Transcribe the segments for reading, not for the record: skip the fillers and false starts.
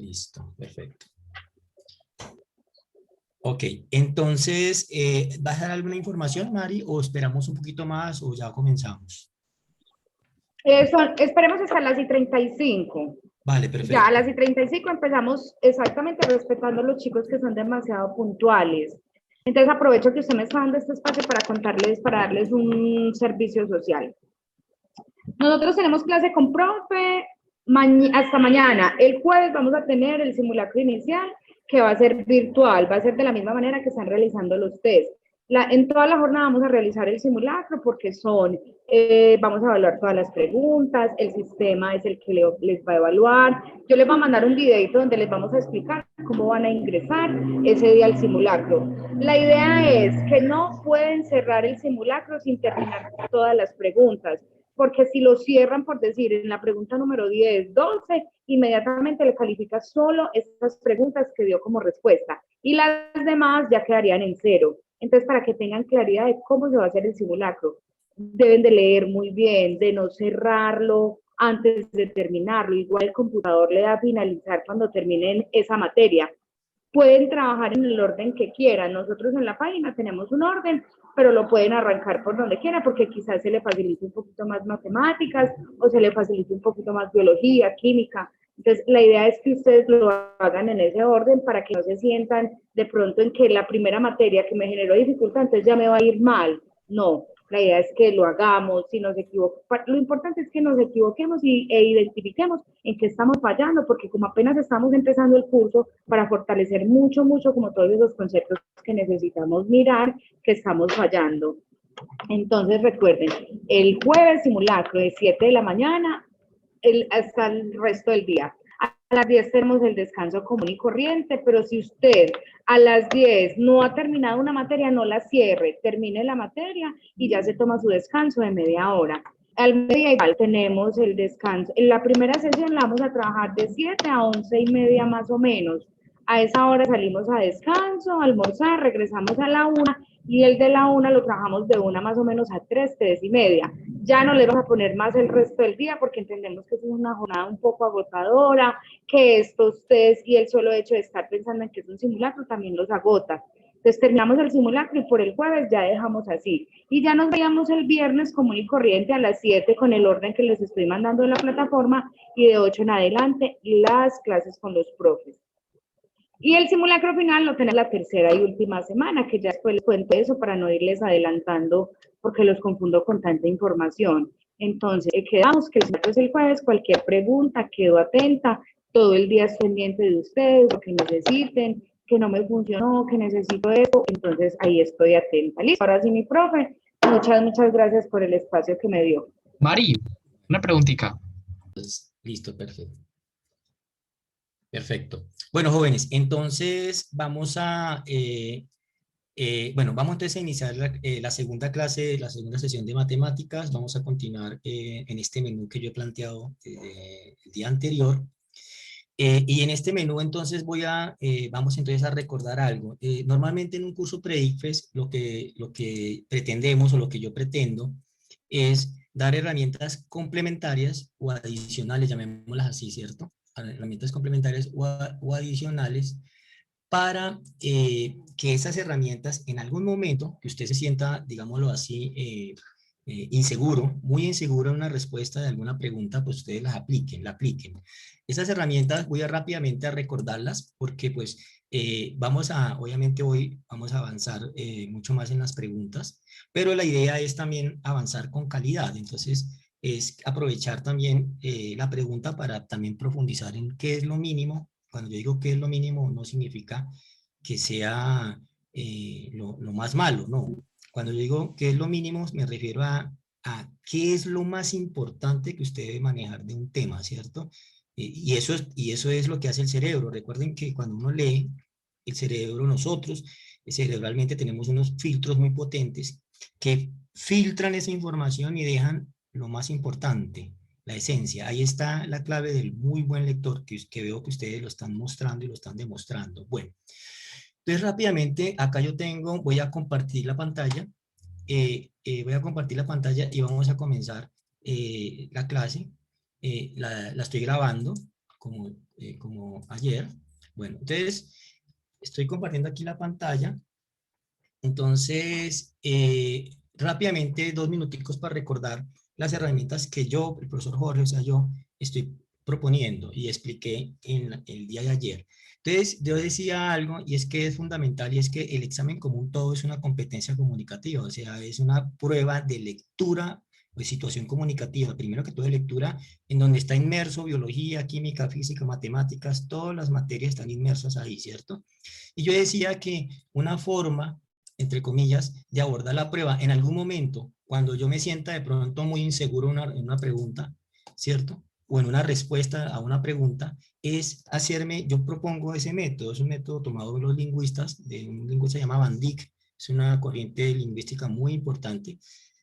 Listo, perfecto. Ok, entonces, ¿vas a dar alguna información, Mari, o esperamos un poquito más o ya comenzamos? Esperemos hasta las y 35. Vale, Ya a perfecto. las y 35 empezamos exactamente respetando a los chicos que son demasiado puntuales. Entonces aprovecho que usted me está dando este espacio para contarles, para darles un servicio social. Nosotros tenemos clase con profe hasta mañana. El jueves vamos a tener el simulacro inicial que va a ser virtual, va a ser de la misma manera que están realizando los test. En toda la jornada vamos a realizar el simulacro porque vamos a evaluar todas las preguntas, el sistema es el que les va a evaluar. Yo les voy a mandar un videito donde les vamos a explicar cómo van a ingresar ese día al simulacro. La idea es que no pueden cerrar el simulacro sin terminar todas las preguntas, porque si lo cierran, por decir, en la pregunta número 10, 12, inmediatamente le califica solo esas preguntas que dio como respuesta y las demás ya quedarían en cero. Entonces, para que tengan claridad de cómo se va a hacer el simulacro, deben de leer muy bien, de no cerrarlo antes de terminarlo. Igual el computador le da a finalizar cuando terminen esa materia. Pueden trabajar en el orden que quieran. Nosotros en la página tenemos un orden, pero lo pueden arrancar por donde quieran, porque quizás se le facilite un poquito más matemáticas o se le facilite un poquito más biología, química. Entonces, la idea es que ustedes lo hagan en ese orden para que no se sientan de pronto en que la primera materia que me generó dificultad, entonces ya me va a ir mal. No, la idea es que lo hagamos, si nos equivocamos. Lo importante es que nos equivoquemos e identifiquemos en qué estamos fallando, porque como apenas estamos empezando el curso, para fortalecer mucho, mucho como todos esos conceptos que necesitamos mirar, que estamos fallando. Entonces recuerden, el jueves simulacro de 7 de la mañana hasta el resto del día. A las 10 tenemos el descanso común y corriente, pero si usted a las 10 no ha terminado una materia, no la cierre, termine la materia y ya se toma su descanso de media hora. Al mediodía igual tenemos el descanso. En la primera sesión la vamos a trabajar de 7 a 11 y media más o menos. A esa hora salimos a descanso, a almorzar, regresamos a la 1 y el de la 1 lo trabajamos de 1 más o menos a 3, 3 y media. Ya no le vamos a poner más el resto del día porque entendemos que es una jornada un poco agotadora, que estos test y el solo hecho de estar pensando en que es un simulacro también los agota. Entonces terminamos el simulacro y por el jueves ya dejamos así. Y ya nos veíamos el viernes común y corriente a las 7 con el orden que les estoy mandando en la plataforma y de 8 en adelante las clases con los profes. Y el simulacro final lo tenemos la tercera y última semana, que ya después les cuento eso para no irles adelantando porque los confundo con tanta información. Entonces, quedamos que el simulacro es el jueves, cualquier pregunta, quedo atenta, todo el día estoy pendiente de ustedes, lo que necesiten, que no me funcionó, que necesito eso, entonces ahí estoy atenta. Listo, ahora sí mi profe, muchas gracias por el espacio que me dio. Mari, una preguntita. Pues, listo, perfecto. Perfecto. Bueno, jóvenes, entonces vamos a, vamos entonces a iniciar la segunda clase, la segunda sesión de matemáticas. Vamos a continuar en este menú que yo he planteado el día anterior. Y en este menú entonces vamos entonces a recordar algo. Normalmente en un curso pre-ICFES lo que pretendemos o lo que yo pretendo es dar herramientas complementarias o adicionales, llamémoslas así, ¿cierto? Herramientas complementarias o adicionales para que esas herramientas en algún momento que usted se sienta, digámoslo así, inseguro, muy inseguro en una respuesta de alguna pregunta, pues ustedes la apliquen. Esas herramientas voy a rápidamente a recordarlas porque pues obviamente hoy vamos a avanzar mucho más en las preguntas, pero la idea es también avanzar con calidad, entonces es aprovechar también la pregunta para también profundizar en qué es lo mínimo. Cuando yo digo qué es lo mínimo, no significa que sea lo más malo, no. Cuando yo digo qué es lo mínimo, me refiero a qué es lo más importante que usted debe manejar de un tema, ¿cierto? Y eso es lo que hace el cerebro. Recuerden que cuando uno lee, el cerebro, nosotros, cerebralmente tenemos unos filtros muy potentes que filtran esa información y dejan lo más importante, la esencia. Ahí está la clave del muy buen lector que veo que ustedes lo están mostrando y lo están demostrando. Bueno, entonces rápidamente acá voy a compartir la pantalla. Voy a compartir la pantalla y vamos a comenzar la clase. La estoy grabando. como ayer. Bueno, entonces estoy compartiendo aquí la pantalla. Entonces, rápidamente, 2 minuticos para recordar las herramientas que yo, el profesor Jorge, o sea, yo estoy proponiendo y expliqué en el día de ayer. Entonces, yo decía algo y es que es fundamental y es que el examen común todo es una competencia comunicativa, o sea, es una prueba de lectura o situación comunicativa, primero que todo de lectura, en donde está inmerso biología, química, física, matemáticas, todas las materias están inmersas ahí, ¿cierto? Y yo decía que una forma entre comillas, de abordar la prueba en algún momento, cuando yo me sienta de pronto muy inseguro en una pregunta, ¿cierto? O en una respuesta a una pregunta, es hacerme, yo propongo ese método, es un método tomado de los lingüistas, de un lingüista llamado Van Dyck, es una corriente lingüística muy importante,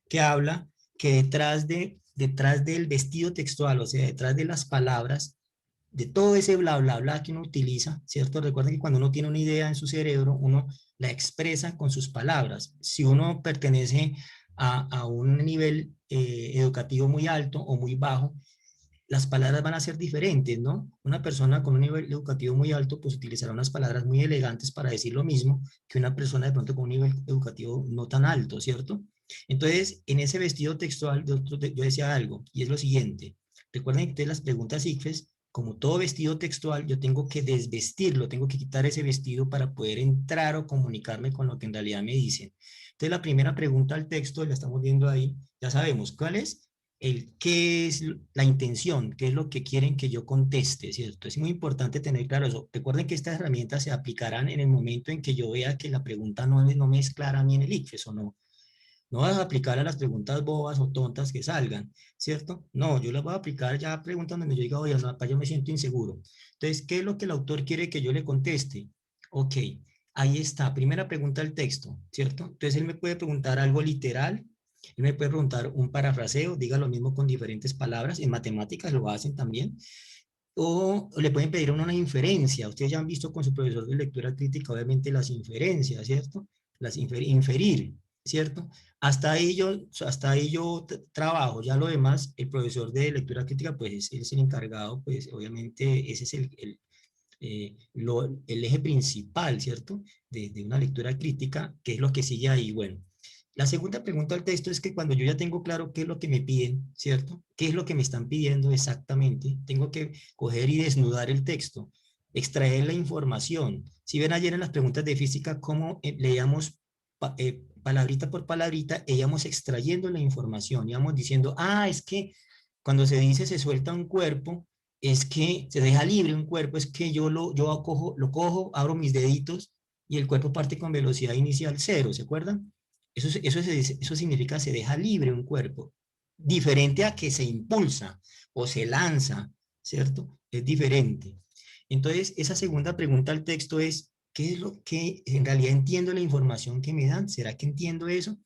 que habla que detrás del vestido textual, o sea, detrás de las palabras, de todo ese bla, bla, bla que uno utiliza, ¿cierto? Recuerden que cuando uno tiene una idea en su cerebro, uno la expresa con sus palabras. Si uno pertenece a un nivel educativo muy alto o muy bajo, las palabras van a ser diferentes, ¿no? Una persona con un nivel educativo muy alto, pues utilizará unas palabras muy elegantes para decir lo mismo que una persona de pronto con un nivel educativo no tan alto, ¿cierto? Entonces, en ese vestido textual, yo decía algo, y es lo siguiente. Recuerden que las preguntas ICFES, como todo vestido textual, yo tengo que desvestirlo, tengo que quitar ese vestido para poder entrar o comunicarme con lo que en realidad me dicen. Entonces, la primera pregunta al texto, la estamos viendo ahí, ya sabemos, ¿cuál es? El qué es la intención, qué es lo que quieren que yo conteste, ¿cierto? Es muy importante tener claro eso. Recuerden que estas herramientas se aplicarán en el momento en que yo vea que la pregunta no me es clara a mí en el ICFES o no. No vas a aplicar a las preguntas bobas o tontas que salgan, ¿cierto? No, yo las voy a aplicar ya a preguntas donde yo diga, oye, no, yo me siento inseguro. Entonces, ¿qué es lo que el autor quiere que yo le conteste? Ok, ahí está, primera pregunta del texto, ¿cierto? Entonces, él me puede preguntar algo literal, él me puede preguntar un parafraseo, diga lo mismo con diferentes palabras, en matemáticas lo hacen también, o le pueden pedir a uno una inferencia. Ustedes ya han visto con su profesor de lectura crítica, obviamente, las inferencias, ¿cierto? Inferir, ¿cierto? Hasta ahí yo trabajo, ya lo demás, el profesor de lectura crítica, pues es el encargado, pues obviamente ese es el eje principal, ¿cierto? De una lectura crítica, que es lo que sigue ahí. Bueno, la segunda pregunta al texto es que cuando yo ya tengo claro qué es lo que me piden, ¿cierto? ¿Qué es lo que me están pidiendo exactamente? Tengo que coger y desnudar el texto, extraer la información. Si ven ayer en las preguntas de física, cómo leíamos palabrita por palabrita, íbamos extrayendo la información, íbamos diciendo, ah, es que cuando se dice se suelta un cuerpo, es que se deja libre un cuerpo, es que lo cojo, abro mis deditos y el cuerpo parte con velocidad inicial cero, ¿se acuerdan? Eso significa se deja libre un cuerpo, diferente a que se impulsa o se lanza, ¿cierto? Es diferente. Entonces, esa segunda pregunta al texto es, ¿qué es lo que en realidad entiendo la información que me dan? ¿Será que entiendo eso?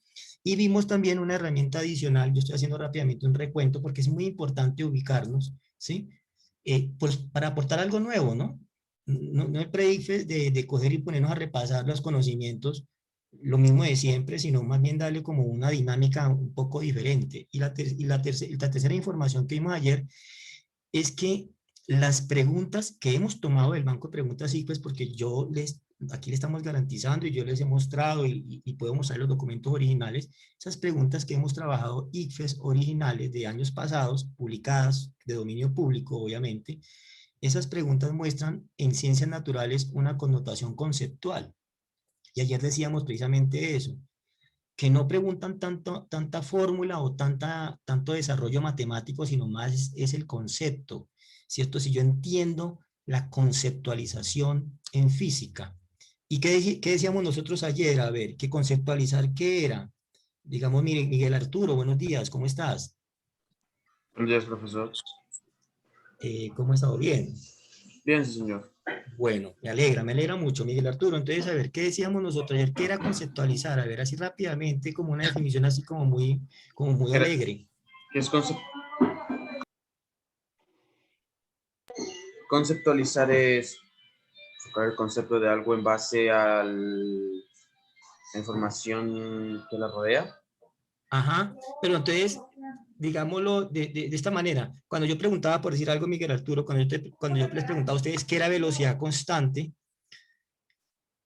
Y vimos también una herramienta adicional, yo estoy haciendo rápidamente un recuento porque es muy importante ubicarnos, ¿sí? Pues para aportar algo nuevo, ¿no? No el pre-ICFES de coger y ponernos a repasar los conocimientos, lo mismo de siempre, sino más bien darle como una dinámica un poco diferente. La tercera información que vimos ayer es que las preguntas que hemos tomado del banco de preguntas ICFES, porque aquí le estamos garantizando y yo les he mostrado y podemos mostrar los documentos originales, esas preguntas que hemos trabajado ICFES originales de años pasados, publicadas de dominio público, obviamente, esas preguntas muestran en ciencias naturales una connotación conceptual. Y ayer decíamos precisamente eso, que no preguntan tanta fórmula o tanto desarrollo matemático, sino más es el concepto, ¿cierto? Si yo entiendo la conceptualización en física. ¿Y qué decíamos nosotros ayer? A ver, ¿qué conceptualizar qué era? Digamos, Miguel Arturo, buenos días, ¿cómo estás? Buenos días, profesor. ¿Cómo ha estado? Bien. Bien, sí, señor. Bueno, me alegra mucho, Miguel Arturo. Entonces, a ver, ¿qué decíamos nosotros ayer? ¿Qué era conceptualizar? A ver, así rápidamente, como una definición así como muy Era- alegre. ¿Qué es conceptualizar? Es enfocar el concepto de algo en base a la información que la rodea. Ajá, pero entonces digámoslo de esta manera. Cuando yo preguntaba, por decir algo, Miguel Arturo, cuando yo les preguntaba a ustedes qué era velocidad constante,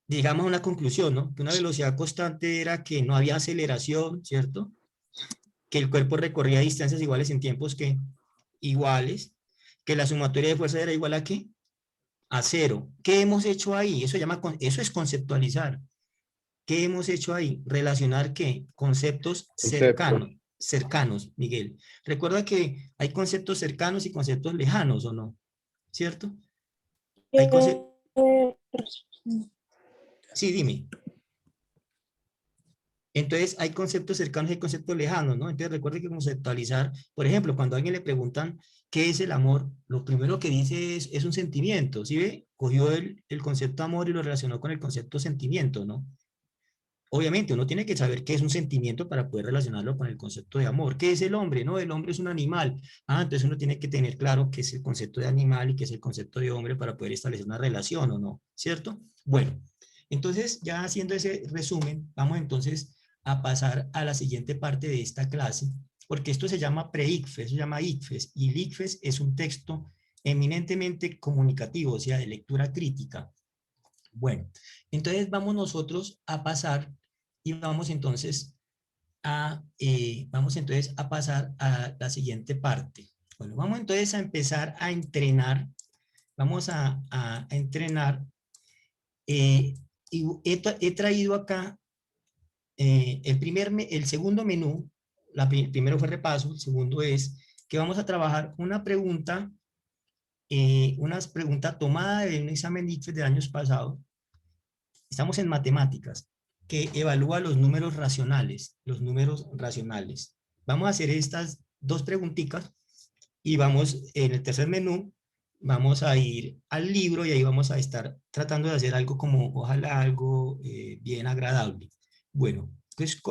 digamos una conclusión, ¿no? Que una velocidad constante era que no había aceleración, ¿cierto? Que el cuerpo recorría distancias iguales en tiempos que iguales, que la sumatoria de fuerza era igual a ¿qué? A cero. ¿Qué hemos hecho ahí? Eso es conceptualizar. ¿Qué hemos hecho ahí? Relacionar ¿qué? Conceptos cercanos, Miguel. Recuerda que hay conceptos cercanos y conceptos lejanos, ¿o no? ¿Cierto? Hay conceptos... Sí, dime. Entonces, hay conceptos cercanos y hay conceptos lejanos, ¿no? Entonces, recuerde que conceptualizar, por ejemplo, cuando a alguien le preguntan qué es el amor, lo primero que dice es un sentimiento, ¿sí ve? Cogió el concepto amor y lo relacionó con el concepto sentimiento, ¿no? Obviamente, uno tiene que saber qué es un sentimiento para poder relacionarlo con el concepto de amor. ¿Qué es el hombre? No, el hombre es un animal. Ah, entonces uno tiene que tener claro qué es el concepto de animal y qué es el concepto de hombre para poder establecer una relación, ¿o no? ¿Cierto? Bueno, entonces ya haciendo ese resumen, vamos entonces a pasar a la siguiente parte de esta clase, porque esto se llama pre-ICFES, se llama ICFES, y el ICFES es un texto eminentemente comunicativo, o sea, de lectura crítica. Bueno, entonces vamos nosotros a pasar y vamos entonces a pasar a la siguiente parte. Bueno, vamos entonces a empezar a entrenar, vamos a entrenar, y he traído acá el segundo menú. Primero fue repaso, el segundo es que vamos a trabajar una pregunta tomada de un examen ICFES de años pasados. Estamos en matemáticas, que evalúa los números racionales, Vamos a hacer estas dos preguntitas y vamos en el tercer menú, vamos a ir al libro y ahí vamos a estar tratando de hacer algo como, ojalá algo bien agradable. Bueno, pues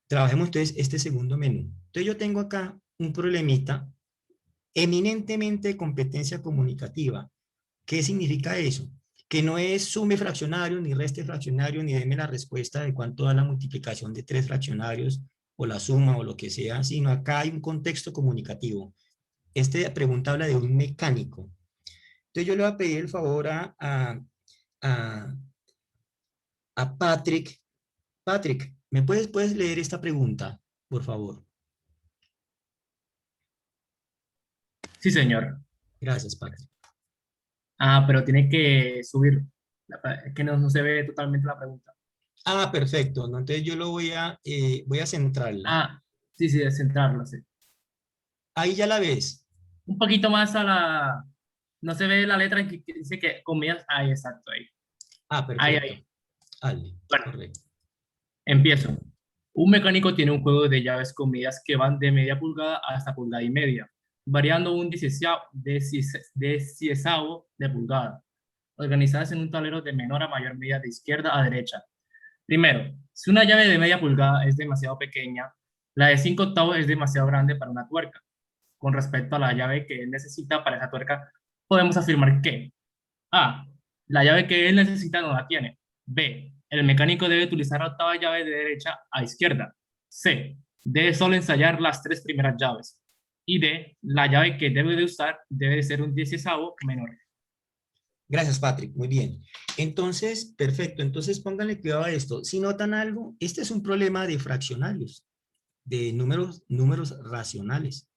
trabajemos entonces este segundo menú. Entonces yo tengo acá un problemita eminentemente de competencia comunicativa. ¿Qué significa eso? Que no es sume fraccionario, ni reste fraccionario, ni deme la respuesta de cuánto da la multiplicación de tres fraccionarios, o la suma, o lo que sea, sino acá hay un contexto comunicativo. Esta pregunta habla de un mecánico. Entonces yo le voy a pedir el favor a, a Patrick. Patrick, ¿me puedes leer esta pregunta, por favor? Sí, señor. Gracias, Patrick. Ah, pero tiene que subir. Es que no se ve totalmente la pregunta. Ah, perfecto, ¿no? Entonces yo voy a centrarla. Ah, sí, sí, de centrarlo, sí. Ahí ya la ves. Un poquito más a la... No se ve la letra que dice que comillas. Ahí, exacto, ahí. Ah, Ahí, perfecto. ahí. Dale, Bueno, correcto. empiezo. Un mecánico tiene un juego de llaves con medidas que van de media pulgada hasta pulgada y media, variando un dieciesavo de pulgada, organizadas en un tablero de menor a mayor medida de izquierda a derecha. Primero, si una llave de media pulgada es demasiado pequeña, la de 5/8 es demasiado grande para una tuerca. Con respecto a la llave que él necesita para esa tuerca, podemos afirmar que A. La llave que él necesita no la tiene. B. El mecánico debe utilizar la octava llave de derecha a izquierda. C. Debe solo ensayar las tres primeras llaves. Y D. La llave que debe de usar debe de ser un dieciesavo menor. Gracias, Patrick. Muy bien. Entonces, perfecto. Entonces, pónganle cuidado a esto. Si notan algo, este es un problema de fraccionarios, de números racionales.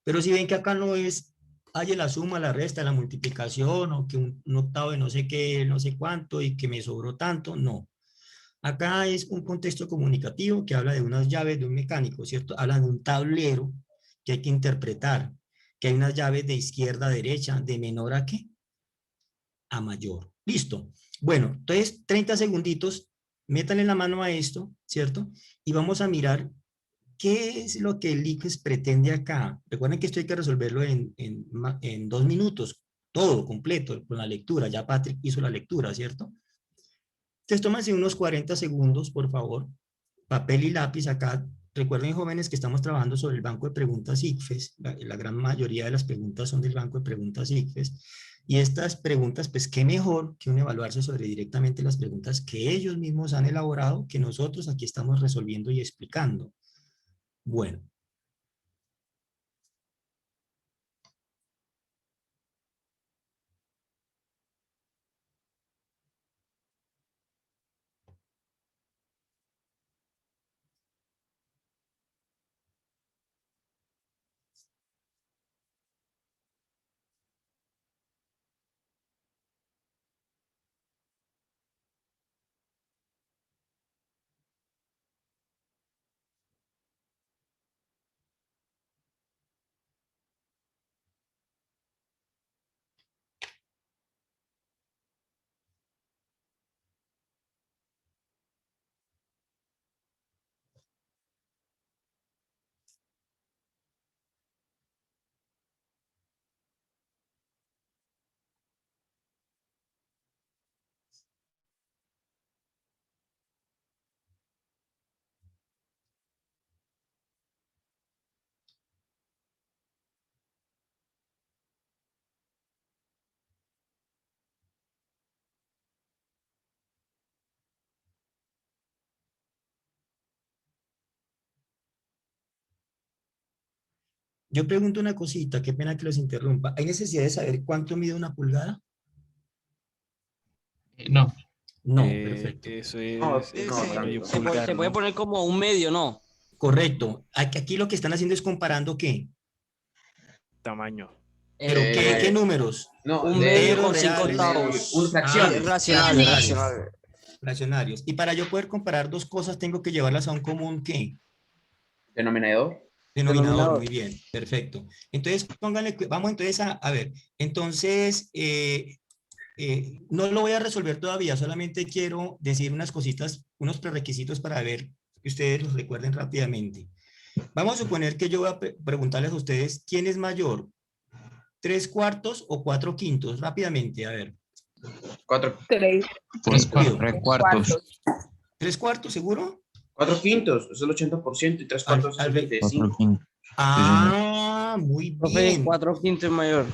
Pero si ven que acá no es, hay la suma, la resta, la multiplicación, o que un octavo de no sé qué, no sé cuánto, y que me sobró tanto, no. Acá es un contexto comunicativo que habla de unas llaves de un mecánico, ¿cierto? Habla de un tablero que hay que interpretar, que hay unas llaves de izquierda a derecha, de menor a qué, a mayor. Listo. Bueno, entonces 30 segunditos, métanle la mano a esto, ¿cierto? Y vamos a mirar qué es lo que el ICFES pretende acá. Recuerden que esto hay que resolverlo en 2 minutos, todo completo, con la lectura. Ya Patrick hizo la lectura, ¿cierto? Entonces tómense unos 40 segundos, por favor. Papel y lápiz acá. Recuerden, jóvenes, que estamos trabajando sobre el banco de preguntas ICFES. La gran mayoría de las preguntas son del banco de preguntas ICFES. Y estas preguntas, pues qué mejor que uno evaluarse sobre directamente las preguntas que ellos mismos han elaborado, que nosotros aquí estamos resolviendo y explicando. Bueno. Yo pregunto una cosita, qué pena que los interrumpa. ¿Hay necesidad de saber cuánto mide una pulgada? No. No, perfecto. Eso No, es no medio tanto. pulgar, Se puede ¿no? poner como un medio, ¿no? Correcto. Aquí lo que están haciendo es comparando qué. Tamaño. ¿Pero qué Eh, números? no, Un medio Enteros, con 5 reales. octavos. fracciones. Racional, Fraccionarios. racional. Fraccionarios. Y para yo poder comparar dos cosas, tengo que llevarlas a un común ¿qué? Denominador. Denominador, Denominador. muy bien, perfecto. Entonces, pónganle, vamos entonces a ver, entonces, no lo voy a resolver todavía, solamente quiero decir unas cositas, unos prerequisitos para ver que ustedes los recuerden rápidamente. Vamos a suponer que yo voy a preguntarles a ustedes, ¿quién es mayor? ¿Tres cuartos o cuatro quintos? Rápidamente, a ver. 4, Tres Pido. cuartos. ¿Tres cuartos, seguro? 4 quintos, es el 80% y 3 cuartos es el 25. Ah, muy Profe, bien. 4 quintos mayor.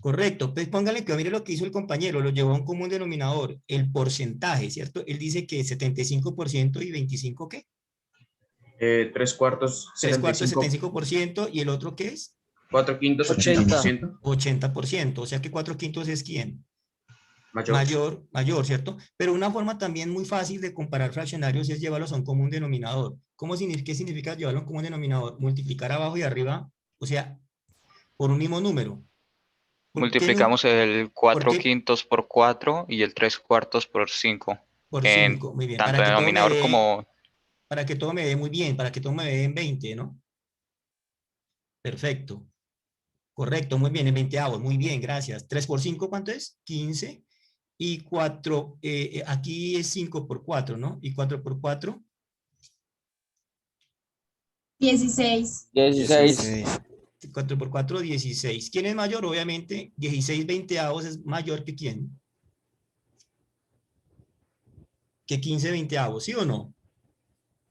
Correcto, pues póngale que mire lo que hizo el compañero, lo llevó a un común denominador, el porcentaje, ¿cierto? Él dice que 75% y 25, ¿qué? 3 cuartos, Tres cuartos, 75. 75%, y el otro, ¿qué es? 4 quintos, 80. 80%. 80%, o sea que cuatro quintos es ¿quién? Mayor. Mayor, ¿cierto? Pero una forma también muy fácil de comparar fraccionarios es llevarlos a un común denominador. ¿Qué significa llevarlo a un común denominador? Multiplicar abajo y arriba, o sea, por un mismo número. ¿Por qué, Multiplicamos el por 4 qué? quintos por 4 y el 3 cuartos por 5, Por en 5, muy bien. tanto denominador como... Para que todo me dé muy bien, para que todo me dé en 20, ¿no? Perfecto. Correcto, muy bien, en 20 muy bien, gracias. 3 por 5, ¿cuánto es? 15. Y 4, aquí es 5 por 4, ¿no? Y 4 por 4, 16. 16. 16. 4 por 4, 16. ¿Quién es mayor? Obviamente, 16 veinteavos es mayor que quién? Que 15 veinteavos, ¿sí o no?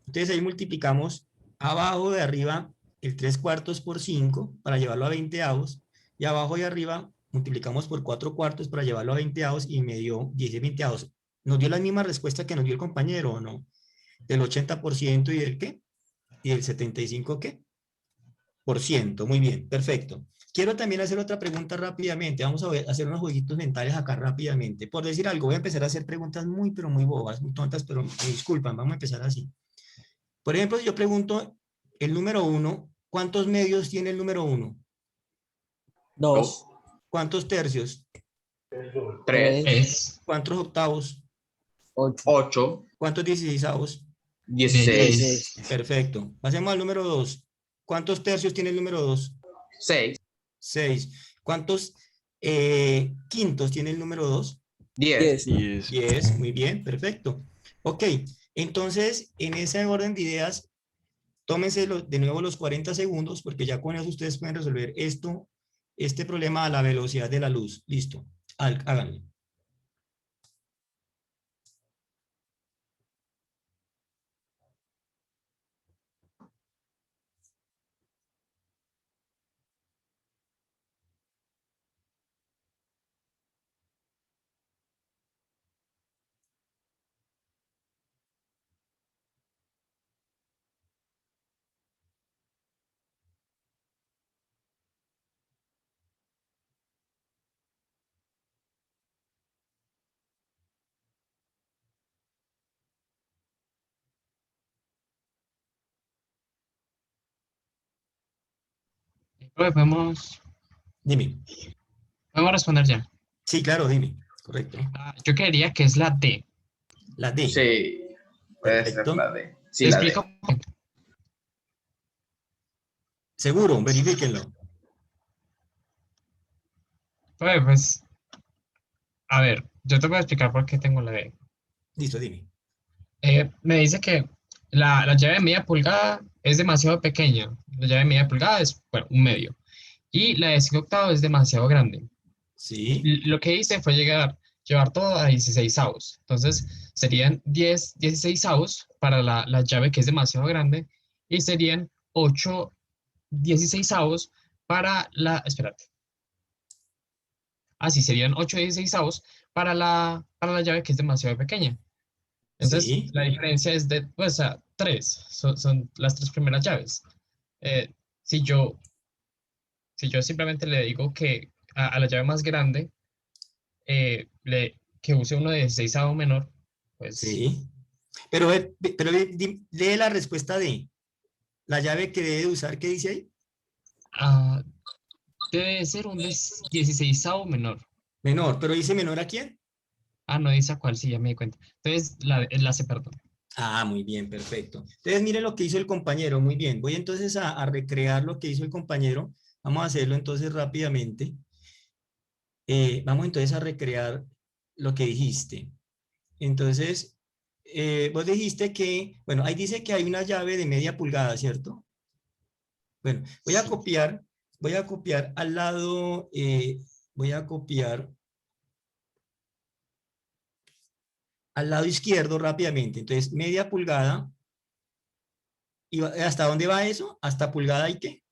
Entonces ahí multiplicamos abajo de arriba el 3 cuartos por 5 para llevarlo a veinteavos, y abajo y arriba multiplicamos por 4 cuartos para llevarlo a veinteavos y me dio 10 veinteavos. ¿Nos dio la misma respuesta que nos dio el compañero o no? Del 80% y del qué? Y del 75 qué? Por ciento. Muy bien, perfecto. Quiero también hacer otra pregunta rápidamente. Vamos a hacer unos jueguitos mentales acá rápidamente. Por decir algo, voy a empezar a hacer preguntas muy, pero muy bobas, muy tontas, pero me disculpan, vamos a empezar así. Por ejemplo, si yo pregunto el número 1, ¿cuántos medios tiene el número 1? 2. ¿Cuántos tercios? 3, 3. ¿Cuántos octavos? 8. 8, ¿Cuántos dieciseisavos? 16, Perfecto. Pasemos al número 2. ¿Cuántos tercios tiene el número 2? 6, 6. ¿Cuántos quintos tiene el número 2? 10. 10. 10. Muy bien, perfecto. Ok, entonces, en ese orden de ideas, tómense de nuevo los 40 segundos, porque ya con eso ustedes pueden resolver este problema a la velocidad de la luz. Listo, háganlo. Podemos Dime. responder ya. Sí, claro, dime. Correcto. Yo creería que es la D. La D. Sí, puede ser Perfecto. la D. Sí, Te la D. explico. Seguro, verifíquenlo. Pues, a ver, yo te voy a explicar por qué tengo la D. Listo, dime. Me dice que la llave de media pulgada es demasiado pequeña. La llave de media pulgada es, bueno, un medio. Y la de 5 octavos es demasiado grande. Sí. Lo que hice fue llevar todo a 16 avos. Entonces, serían 16 avos para la llave que es demasiado grande y serían 8 16 avos para espérate. Así serían 8 16 avos para la llave que es demasiado pequeña. Entonces, Sí. la diferencia es de, pues, o sea, 3, son las 3 primeras llaves. Eh, si yo, si yo simplemente le digo que a la llave más grande, que use uno de 16 menor, pues Sí. Pero, lee la respuesta de la llave que debe de usar, ¿qué dice ahí? ah, debe ser un 16 menor. Menor, pero dice menor a quién. No dice a cuál, sí, ya me di cuenta. Entonces, la C, perdón. Ah, muy bien, perfecto. Entonces, miren lo que hizo el compañero, muy bien. Voy entonces a recrear lo que hizo el compañero. Vamos a hacerlo entonces rápidamente. Vamos entonces a recrear lo que dijiste. Entonces, vos dijiste que, bueno, ahí dice que hay una llave de media pulgada, ¿cierto? Bueno, voy a copiar al lado, voy a copiar al lado izquierdo rápidamente. Entonces, media pulgada. ¿Y hasta dónde va eso? ¿Hasta pulgada y qué?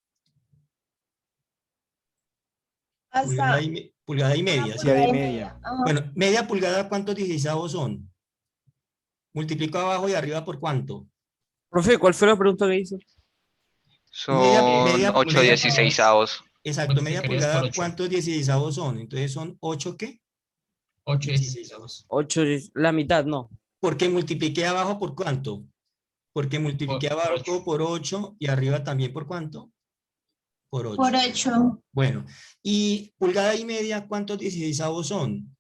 Hasta Pulgada y una media, Ya pulgada de y ¿cierto? media. media. Ajá. Bueno, media pulgada, ¿cuántos 16avos son? Multiplico abajo y arriba por ¿cuánto? Profe, ¿cuál fue la pregunta que hizo? Son 8 Media, 16avos. exacto, media Multiplicarías por pulgada, 8. ¿cuántos 16avos son? Entonces son 8, ¿qué? 8 es 16avos. 8, la mitad, no. Porque multipliqué abajo por ¿cuánto? Porque multipliqué por 8. abajo por 8 y arriba también por ¿cuánto? Por 8. Por 8. Bueno, y pulgada y media, ¿cuántos 16avos son?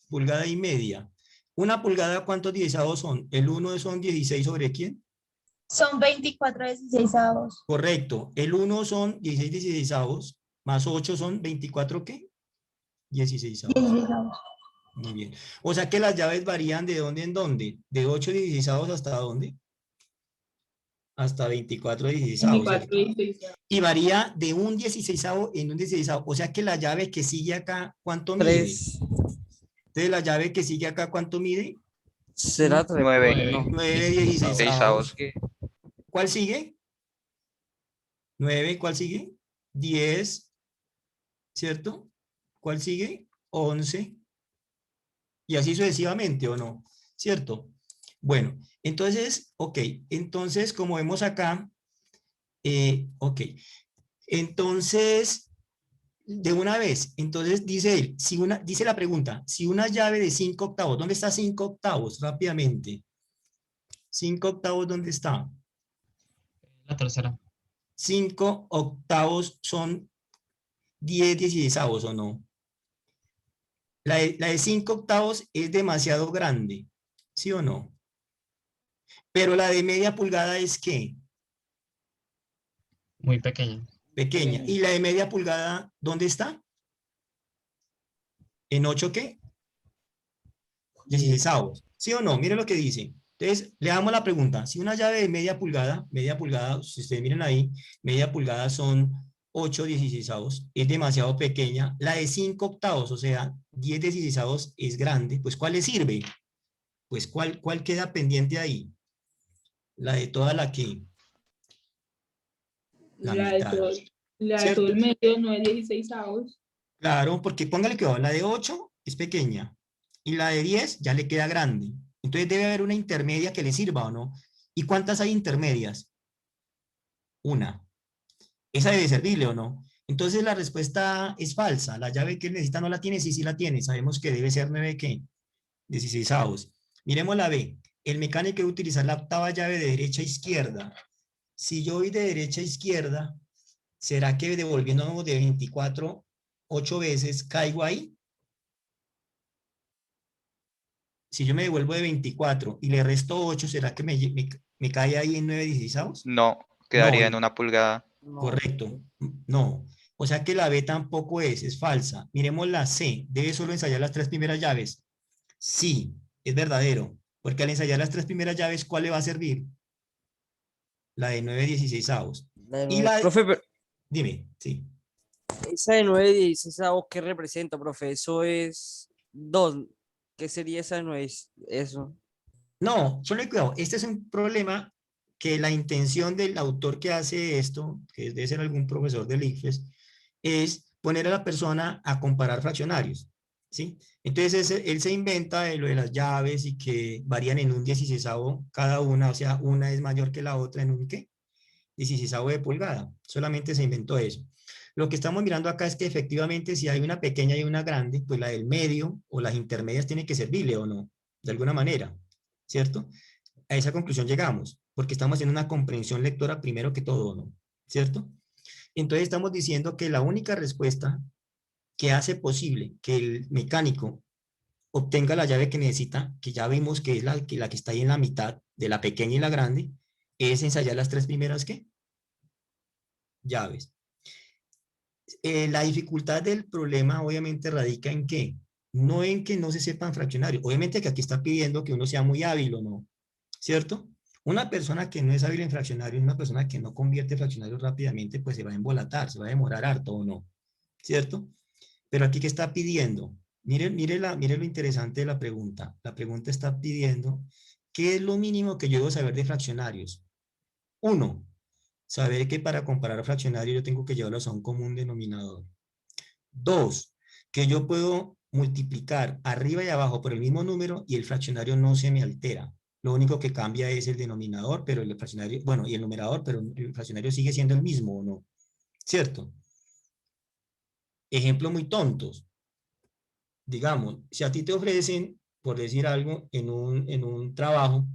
Pulgada y media. Una pulgada, ¿cuántos 16avos son? El 1 son 16 sobre ¿quién? Son 24 16avos. Correcto. El 1 son 16 16avos, más 8 son 24 ¿qué? 16avos. 16avos. Muy bien. O sea que las llaves varían de dónde en dónde. De 8 16avos hasta dónde. Hasta 24 16avos, ¿cierto? 24 Y varía de un 16avo en un 16avo. O sea que la llave que sigue acá, ¿cuánto mide? 3. Entonces la llave que sigue acá, ¿cuánto mide? ¿Será 3? 9 No. 9 16avos. 16avos. ¿Cuál sigue? 9, ¿cuál sigue? 10, ¿cierto? ¿Cuál sigue? 11. Y así sucesivamente, ¿o no? ¿Cierto? Bueno, entonces, ok. Entonces, como vemos acá, ok. Entonces, de una vez, entonces dice él, dice la pregunta, si una llave de 5 octavos, ¿dónde está 5 octavos? Rápidamente. 5 octavos, ¿dónde está? La tercera. 5 octavos son 10 16avos, ¿o no? La de 5 octavos es demasiado grande, ¿sí o no? Pero la de media pulgada es ¿qué? Muy pequeña. Pequeña. ¿Y la de media pulgada dónde está? ¿En 8 qué? 16avos, ¿sí o no? Mire lo que dice. Entonces, le damos la pregunta. Si una llave de media pulgada, si ustedes miren ahí, media pulgada son 8 16avos, es demasiado pequeña. La de 5 octavos, o sea, 10 16avos es grande, pues ¿cuál le sirve? Pues ¿cuál queda pendiente ahí? La de toda la que, la La de mitad, todo, la de todo ¿cierto? el medio no es 16avos. Claro, porque póngale que la de 8 es pequeña y la de 10 ya le queda grande. Entonces debe haber una intermedia que le sirva, ¿o no? ¿Y cuántas hay intermedias? Una. Esa debe servirle, ¿o no? Entonces la respuesta es falsa. La llave que él necesita no la tiene, sí la tiene. Sabemos que debe ser 9 ¿qué? 16avos. Miremos la B. El mecánico debe utilizar la octava llave de derecha a izquierda. Si yo voy de derecha a izquierda, ¿será que devolviéndonos de 24 8 veces caigo ahí? Si yo me devuelvo de 24 y le resto 8, ¿será que me cae ahí en 9/16? No, No, quedaría en una pulgada. No. correcto. No. O sea que la B tampoco es falsa. Miremos la C. ¿Debe solo ensayar las 3 primeras llaves? Sí, es verdadero. Porque al ensayar las 3 primeras llaves, ¿cuál le va a servir? La de 9/16. Y la de... Profe, pero Dime, sí. esa de 9/16, ¿qué representa, profe? Eso es 2. ¿Qué sería esa de 9? Eso. No, ponle cuidado. Este es un problema que la intención del autor que hace esto, que debe ser algún profesor del ICFES, es poner a la persona a comparar fraccionarios, ¿sí? Entonces él se inventa de lo de las llaves y que varían en un 16avo cada una, o sea, una es mayor que la otra en un ¿qué? 16avo de pulgada. Solamente se inventó eso. Lo que estamos mirando acá es que efectivamente si hay una pequeña y una grande, pues la del medio o las intermedias tiene que servirle o no, de alguna manera, ¿cierto? A esa conclusión llegamos, porque estamos haciendo una comprensión lectora primero que todo, ¿no? ¿Cierto? Entonces estamos diciendo que la única respuesta que hace posible que el mecánico obtenga la llave que necesita, que ya vimos que es la que está ahí en la mitad de la pequeña y la grande, es ensayar las 3 primeras, ¿qué? Llaves. La dificultad del problema obviamente radica en qué, no en que no se sepan fraccionarios, obviamente que aquí está pidiendo que uno sea muy hábil o no, ¿cierto? Una persona que no es hábil en fraccionarios, una persona que no convierte fraccionarios rápidamente, pues se va a embolatar, se va a demorar harto o no, ¿cierto? Pero aquí, ¿qué está pidiendo? Mire lo interesante de la pregunta. La pregunta está pidiendo, ¿qué es lo mínimo que yo debo saber de fraccionarios? 1, saber que para comparar fraccionarios yo tengo que llevarlos a un común denominador. 2, que yo puedo multiplicar arriba y abajo por el mismo número y el fraccionario no se me altera. Lo único que cambia es el denominador, pero el fraccionario, bueno, y el numerador, pero el fraccionario sigue siendo el mismo, ¿o no? ¿Cierto? Ejemplos muy tontos. Digamos, si a ti te ofrecen, por decir algo, en un trabajo,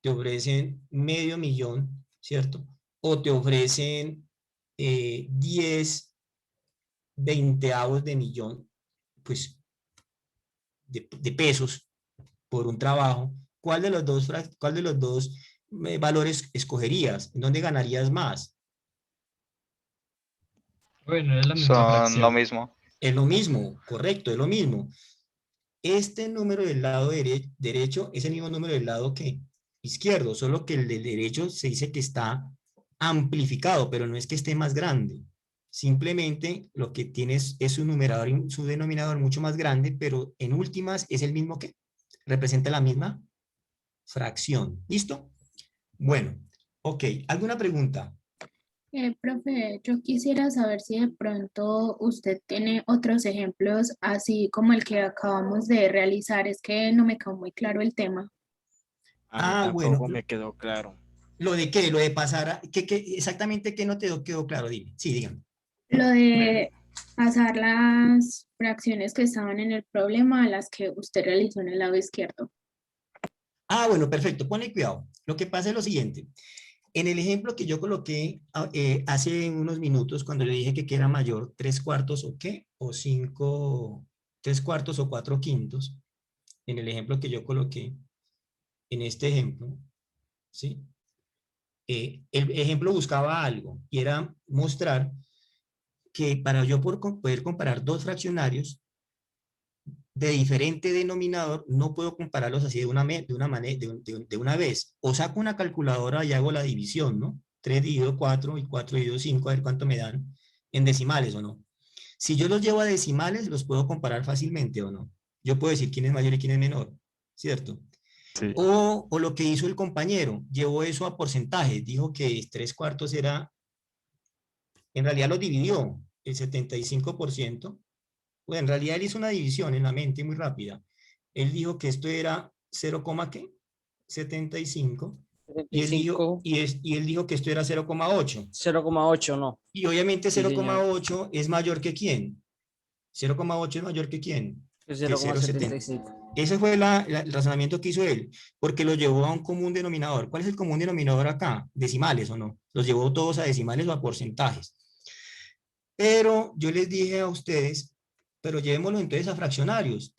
te ofrecen $500,000, ¿cierto? O te ofrecen 10 veinteavos de millón, pues, de pesos por un trabajo. ¿Cuál de los dos valores escogerías? ¿En dónde ganarías más? Bueno, es la misma Son lo fracción. mismo. Es lo mismo, correcto, es lo mismo. Este número del lado derecho es el mismo número del lado que izquierdo, solo que el del derecho se dice que está amplificado, pero no es que esté más grande. Simplemente lo que tienes es su numerador y su denominador mucho más grande, pero en últimas es el mismo que representa la misma fracción. ¿Listo? Bueno, ok. ¿Alguna pregunta? Profe, yo quisiera saber si de pronto usted tiene otros ejemplos así como el que acabamos de realizar. Es que no me quedó muy claro el tema. A mí Bueno, tampoco me quedó claro. ¿lo de qué? Lo de pasar a... exactamente qué no te quedó claro? Dime. Sí, dígame. Lo de pasar las fracciones que estaban en el problema a las que usted realizó en el lado izquierdo. Ah, bueno, perfecto. Ponle cuidado. Lo que pasa es lo siguiente. En el ejemplo que yo coloqué hace unos minutos, cuando le dije que era mayor 3/4 o qué, o 5, 3/4 o 4/5, en el ejemplo que yo coloqué, en este ejemplo, ¿sí? El ejemplo buscaba algo y era mostrar que para yo poder comparar dos fraccionarios de diferente denominador, no puedo compararlos así de una vez. O saco una calculadora y hago la división, ¿no? 3 dividido 4 y 4 dividido 5, a ver cuánto me dan en decimales o no. Si yo los llevo a decimales, los puedo comparar fácilmente o no. Yo puedo decir quién es mayor y quién es menor, ¿cierto? Sí. O lo que hizo el compañero, llevó eso a porcentajes, dijo que 3/4 era, en realidad lo dividió, el 75%. Bueno, en realidad él hizo una división en la mente muy rápida. Él dijo que esto era 0,75 y él dijo, 75, y él dijo que esto era 0,8. 0,8 no. Y obviamente Sí, señor. 0,8 es mayor que ¿quién? 0,8 es mayor que ¿quién? Que 0,75. Ese fue el razonamiento que hizo él, porque lo llevó a un común denominador. ¿Cuál es el común denominador acá? Decimales o no. Los llevó todos a decimales o a porcentajes. Pero yo les dije a ustedes, pero llevémoslo entonces a fraccionarios.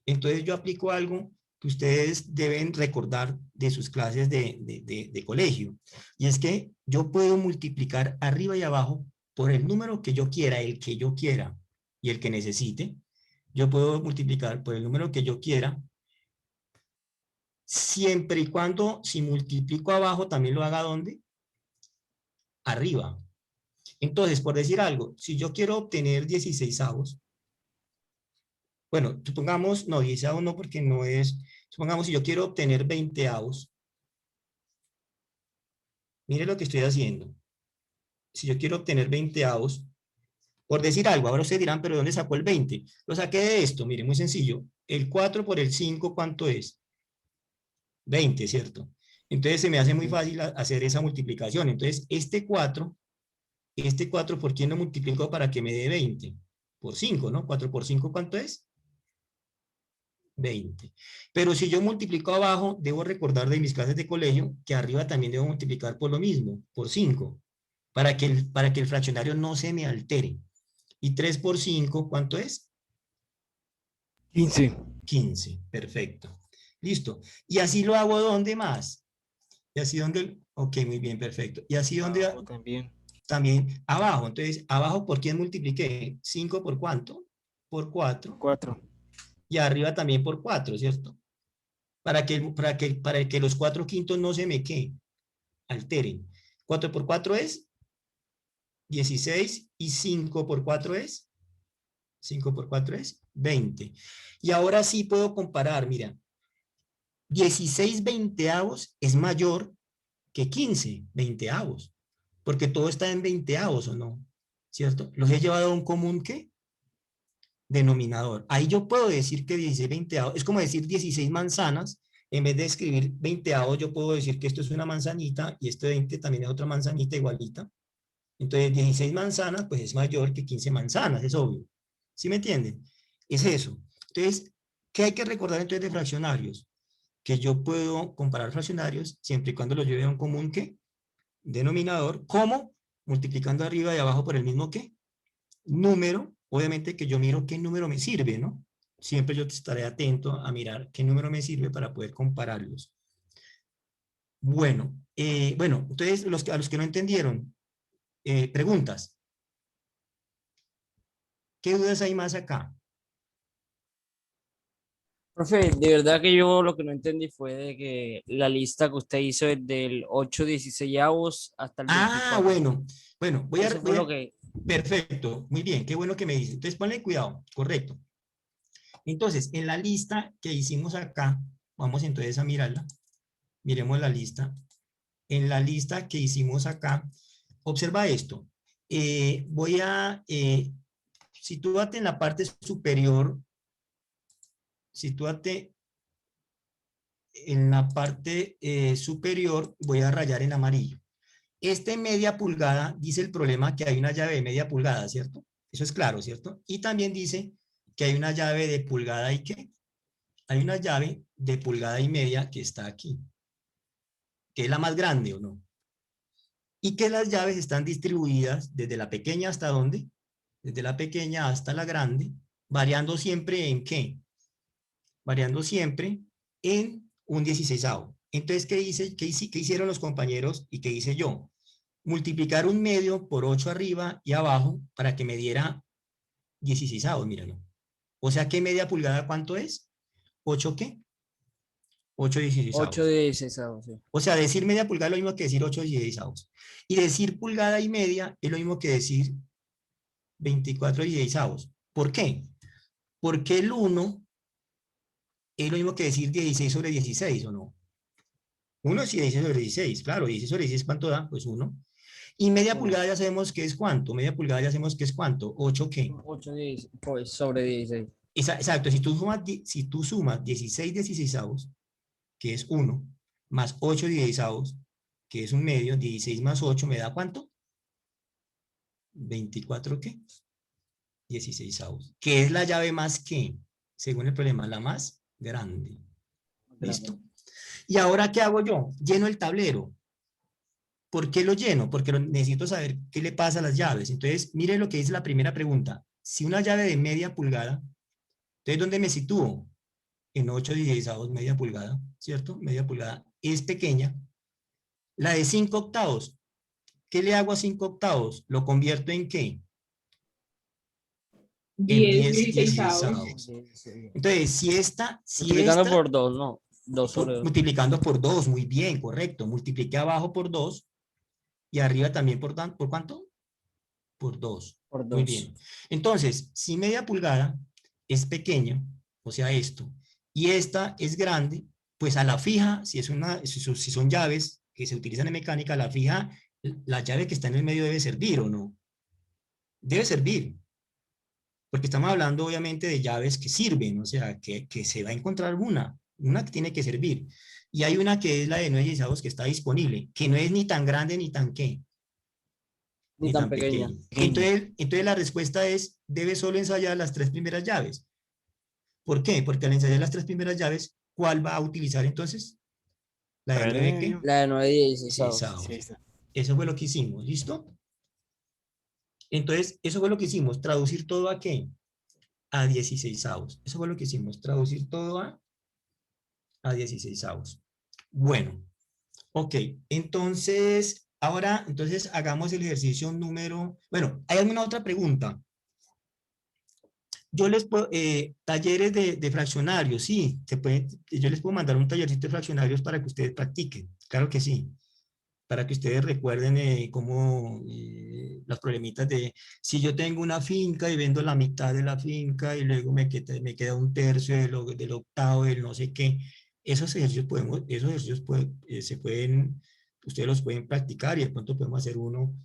Entonces yo aplico algo que ustedes deben recordar de sus clases de colegio. Y es que yo puedo multiplicar arriba y abajo por el número que yo quiera, el que yo quiera y el que necesite. Yo puedo multiplicar por el número que yo quiera, siempre y cuando, si multiplico abajo, también lo haga ¿dónde? Arriba. Entonces, por decir algo, si yo quiero obtener 16avos, bueno, supongamos, no, 16avos no, porque no es, supongamos si yo quiero obtener 20avos, mire lo que estoy haciendo. Si yo quiero obtener 20avos, por decir algo, ahora ustedes dirán, pero ¿de dónde sacó el 20? Lo saqué de esto, mire, muy sencillo. El 4 por el 5, ¿cuánto es? 20, ¿cierto? Entonces se me hace muy fácil hacer esa multiplicación. Entonces, este 4, ¿por quién lo multiplico para que me dé 20? Por 5, ¿no? 4 por 5, ¿cuánto es? 20. Pero si yo multiplico abajo, debo recordar de mis clases de colegio que arriba también debo multiplicar por lo mismo, por 5, para que el fraccionario no se me altere. Y 3 por 5, ¿cuánto es? 15. 15, perfecto. Listo. Y así lo hago ¿dónde más? Y así donde, ok, muy bien, perfecto. Y así donde También. también abajo. Entonces, abajo, ¿por quién multipliqué? 5 por ¿cuánto? Por 4. 4. Y arriba también por 4, ¿cierto? Para que los 4 quintos no se me ¿qué? Alteren. 4 por 4 es 16 y 5 por 4 es 5 por 4 es 20. Y ahora sí puedo comparar, mira, 16 veinteavos es mayor que 15 veinteavos, porque todo está en veinteavos, ¿o no? ¿Cierto? Los he llevado a un común, ¿qué? Denominador. Ahí yo puedo decir que 16 veinteavos, es como decir 16 manzanas, en vez de escribir veinteavos, yo puedo decir que esto es una manzanita y este 20 también es otra manzanita igualita. Entonces, 16 manzanas, pues es mayor que 15 manzanas, es obvio. ¿Sí me entienden? Es eso. Entonces, ¿qué hay que recordar entonces de fraccionarios? Que yo puedo comparar fraccionarios siempre y cuando los lleve a un común ¿qué? Denominador. ¿Cómo? Multiplicando arriba y abajo por el mismo ¿qué? Número. Obviamente que yo miro qué número me sirve, ¿no? Siempre yo estaré atento a mirar qué número me sirve para poder compararlos. Bueno, entonces a los que no entendieron, preguntas. ¿Qué dudas hay más acá? Profe, de verdad que yo lo que no entendí fue de que la lista que usted hizo es del 8/16avos hasta el 24. Bueno, Eso fue lo que... Perfecto, muy bien, qué bueno que me dice. Entonces ponle cuidado, correcto. Entonces, en la lista que hicimos acá, vamos entonces a mirarla. Miremos la lista. En la lista que hicimos acá, observa esto. Sitúate en la parte superior. Sitúate en la parte superior, voy a rayar en amarillo. Media pulgada dice el problema que hay una llave de media pulgada, ¿cierto? Eso es claro, ¿cierto? Y también dice que hay una llave de pulgada y ¿qué? Hay una llave de pulgada y media que está aquí, que es la más grande, ¿o no? Y que las llaves están distribuidas desde la pequeña hasta ¿dónde? Desde la pequeña hasta la grande, variando siempre en ¿qué? Variando siempre en un 16avo. Entonces, ¿qué hicieron los compañeros y qué hice yo? Multiplicar un medio por 8 arriba y abajo para que me diera 16avos, míralo. O sea, ¿qué media pulgada cuánto es? ¿8 qué? 8 16avos. 8/16avos, sí. O sea, decir media pulgada es lo mismo que decir 8 16avos. Y decir pulgada y media es lo mismo que decir 24 16avos. ¿Por qué? Porque el 1 es lo mismo que decir 16 sobre 16, ¿o no? 1 es 16 sobre 16, claro, 16 sobre 16, ¿cuánto da? Pues 1. Y media pulgada ya sabemos que es ¿cuánto? Media pulgada ya sabemos que es ¿cuánto? 8 ¿qué? 8 pues, sobre 16. Exacto, si tú sumas 16 16avos, que es 1, más 8 16avos, que es un medio, 16 más 8, ¿me da cuánto? 24 ¿qué? 16avos. ¿Qué es la llave más que? Según el problema, la más grande. ¿Listo? Y ahora, ¿qué hago yo? Lleno el tablero. ¿Por qué lo lleno? Porque necesito saber qué le pasa a las llaves. Entonces, mire lo que dice la primera pregunta. Si una llave de media pulgada, entonces, ¿dónde me sitúo? En 8/16 media pulgada, ¿cierto? Media pulgada es pequeña. La de 5 octavos, ¿qué le hago a 5 octavos? ¿Lo convierto en qué? En 10/16. Entonces, Multiplicando por 2, no. 2 sobre 2. Multiplicando por 2, muy bien, correcto. Multiplique abajo por 2 y arriba también ¿por cuánto? Por 2. Por 2. Muy bien. Entonces, si media pulgada es pequeño, o sea esto, y esta es grande, pues a la fija, si son llaves que se utilizan en mecánica, a la fija, la llave que está en el medio debe servir, ¿o no? Debe servir. Porque estamos hablando obviamente de llaves que sirven, o sea, que se va a encontrar una que tiene que servir. Y hay una que es la de 9/16 que está disponible, que no es ni tan grande ni tan qué. Ni tan pequeña. Entonces la respuesta es, debe solo ensayar las 3 primeras llaves. ¿Por qué? Porque al ensayar las 3 primeras llaves, ¿cuál va a utilizar entonces? ¿La de 9 qué? La de 9/16. Sí, ahí está. Eso fue lo que hicimos, ¿listo? Entonces, eso fue lo que hicimos, traducir todo a ¿qué? A 16avos. Eso fue lo que hicimos, traducir todo a 16avos. Bueno, ok, entonces, ahora, hagamos el ejercicio número, bueno, ¿hay alguna otra pregunta? Yo les puedo, talleres de fraccionarios, sí, yo les puedo mandar un tallercito de fraccionarios para que ustedes practiquen, claro que sí, para que ustedes recuerden cómo los problemitas de, si yo tengo una finca y vendo la mitad de la finca y luego me queda un tercio del octavo, del no sé qué, esos ejercicios ustedes los pueden practicar y de pronto podemos hacer uno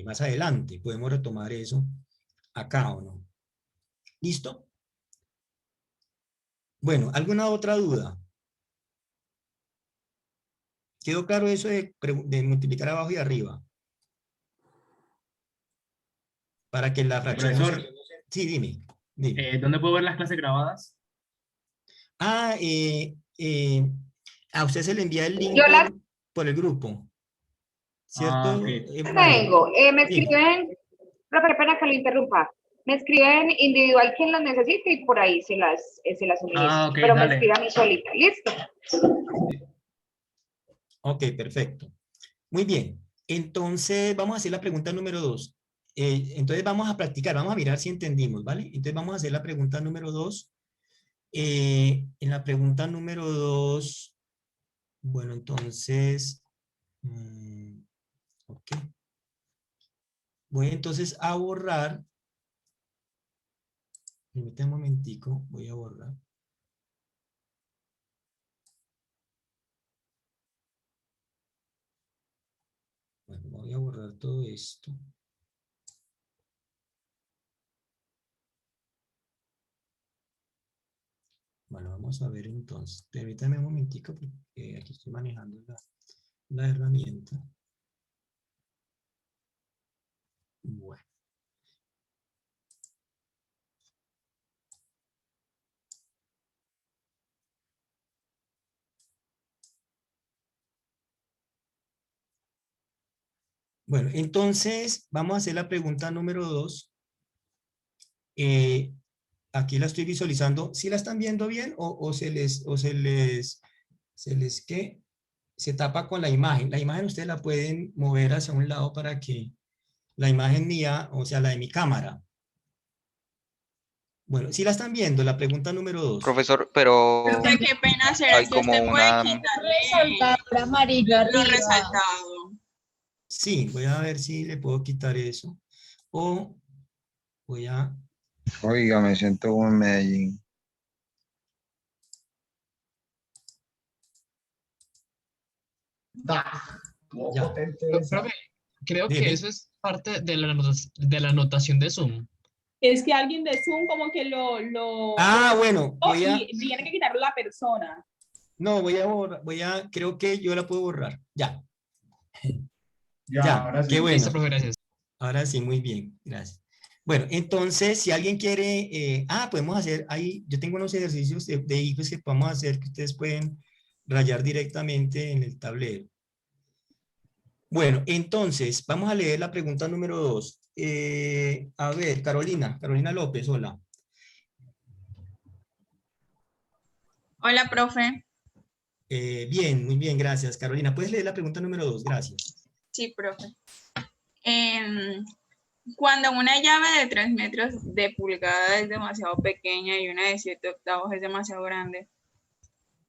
más adelante, podemos retomar eso acá o no. ¿Listo? Bueno, ¿alguna otra duda? ¿Quedó claro eso de multiplicar abajo y arriba? Para que la fracción... Profesor. Sí, dime. ¿Dónde puedo ver las clases grabadas? A usted se le envía el link por el grupo. ¿Cierto? Okay. Tengo, me escriben, profe, qué pena que lo interrumpa. Me escriben individual quien las necesite y por ahí se las suministro. Okay, pero dale. me escribe a mí solita. ¿Listo? Ok, perfecto. Muy bien. Entonces, vamos a hacer la pregunta número 2. Entonces, vamos a practicar, vamos a mirar si entendimos, ¿vale? Entonces, vamos a hacer la pregunta número 2. En la pregunta número 2, bueno, entonces, ok. Voy entonces a borrar. Permítame un momentico, voy a borrar. Bueno, voy a borrar todo esto. Bueno, vamos a ver entonces. Permítame un momentico porque aquí estoy manejando la herramienta. Bueno. Bueno, entonces vamos a hacer la pregunta número 2. Aquí la estoy visualizando. ¿Sí la están viendo bien o se les ¿qué? Se tapa con la imagen? La imagen ustedes la pueden mover hacia un lado para que la imagen mía, o sea, la de mi cámara. Bueno, ¿sí la están viendo? La pregunta número 2. Profesor, pero Profe, qué pena, ¿será hay que como usted puede una... quitarle resaltador amarillo arriba? Resaltado. Sí, voy a ver si le puedo quitar eso. O voy a... Oiga, me siento como en Medellín. Ya. Profe, creo Dime. que eso es parte de la anotación de Zoom. Es que alguien de Zoom como que lo Bueno, voy a... y tiene que quitarlo la persona. No, voy a borrar, creo que yo la puedo borrar. Ya. Ya, ahora sí. Qué bueno. Listo, profe, gracias. Ahora sí, muy bien, gracias. Bueno, entonces, si alguien quiere, podemos hacer ahí, yo tengo unos ejercicios de hijos que podemos hacer que ustedes pueden rayar directamente en el tablero. Bueno, entonces, vamos a leer la pregunta número 2. A ver, Carolina López, hola. Hola, profe. Bien, muy bien, gracias. Carolina, ¿puedes leer la pregunta número 2? Gracias. Sí, profe. Cuando una llave de 3 metros de pulgada es demasiado pequeña y una de 7 octavos es demasiado grande,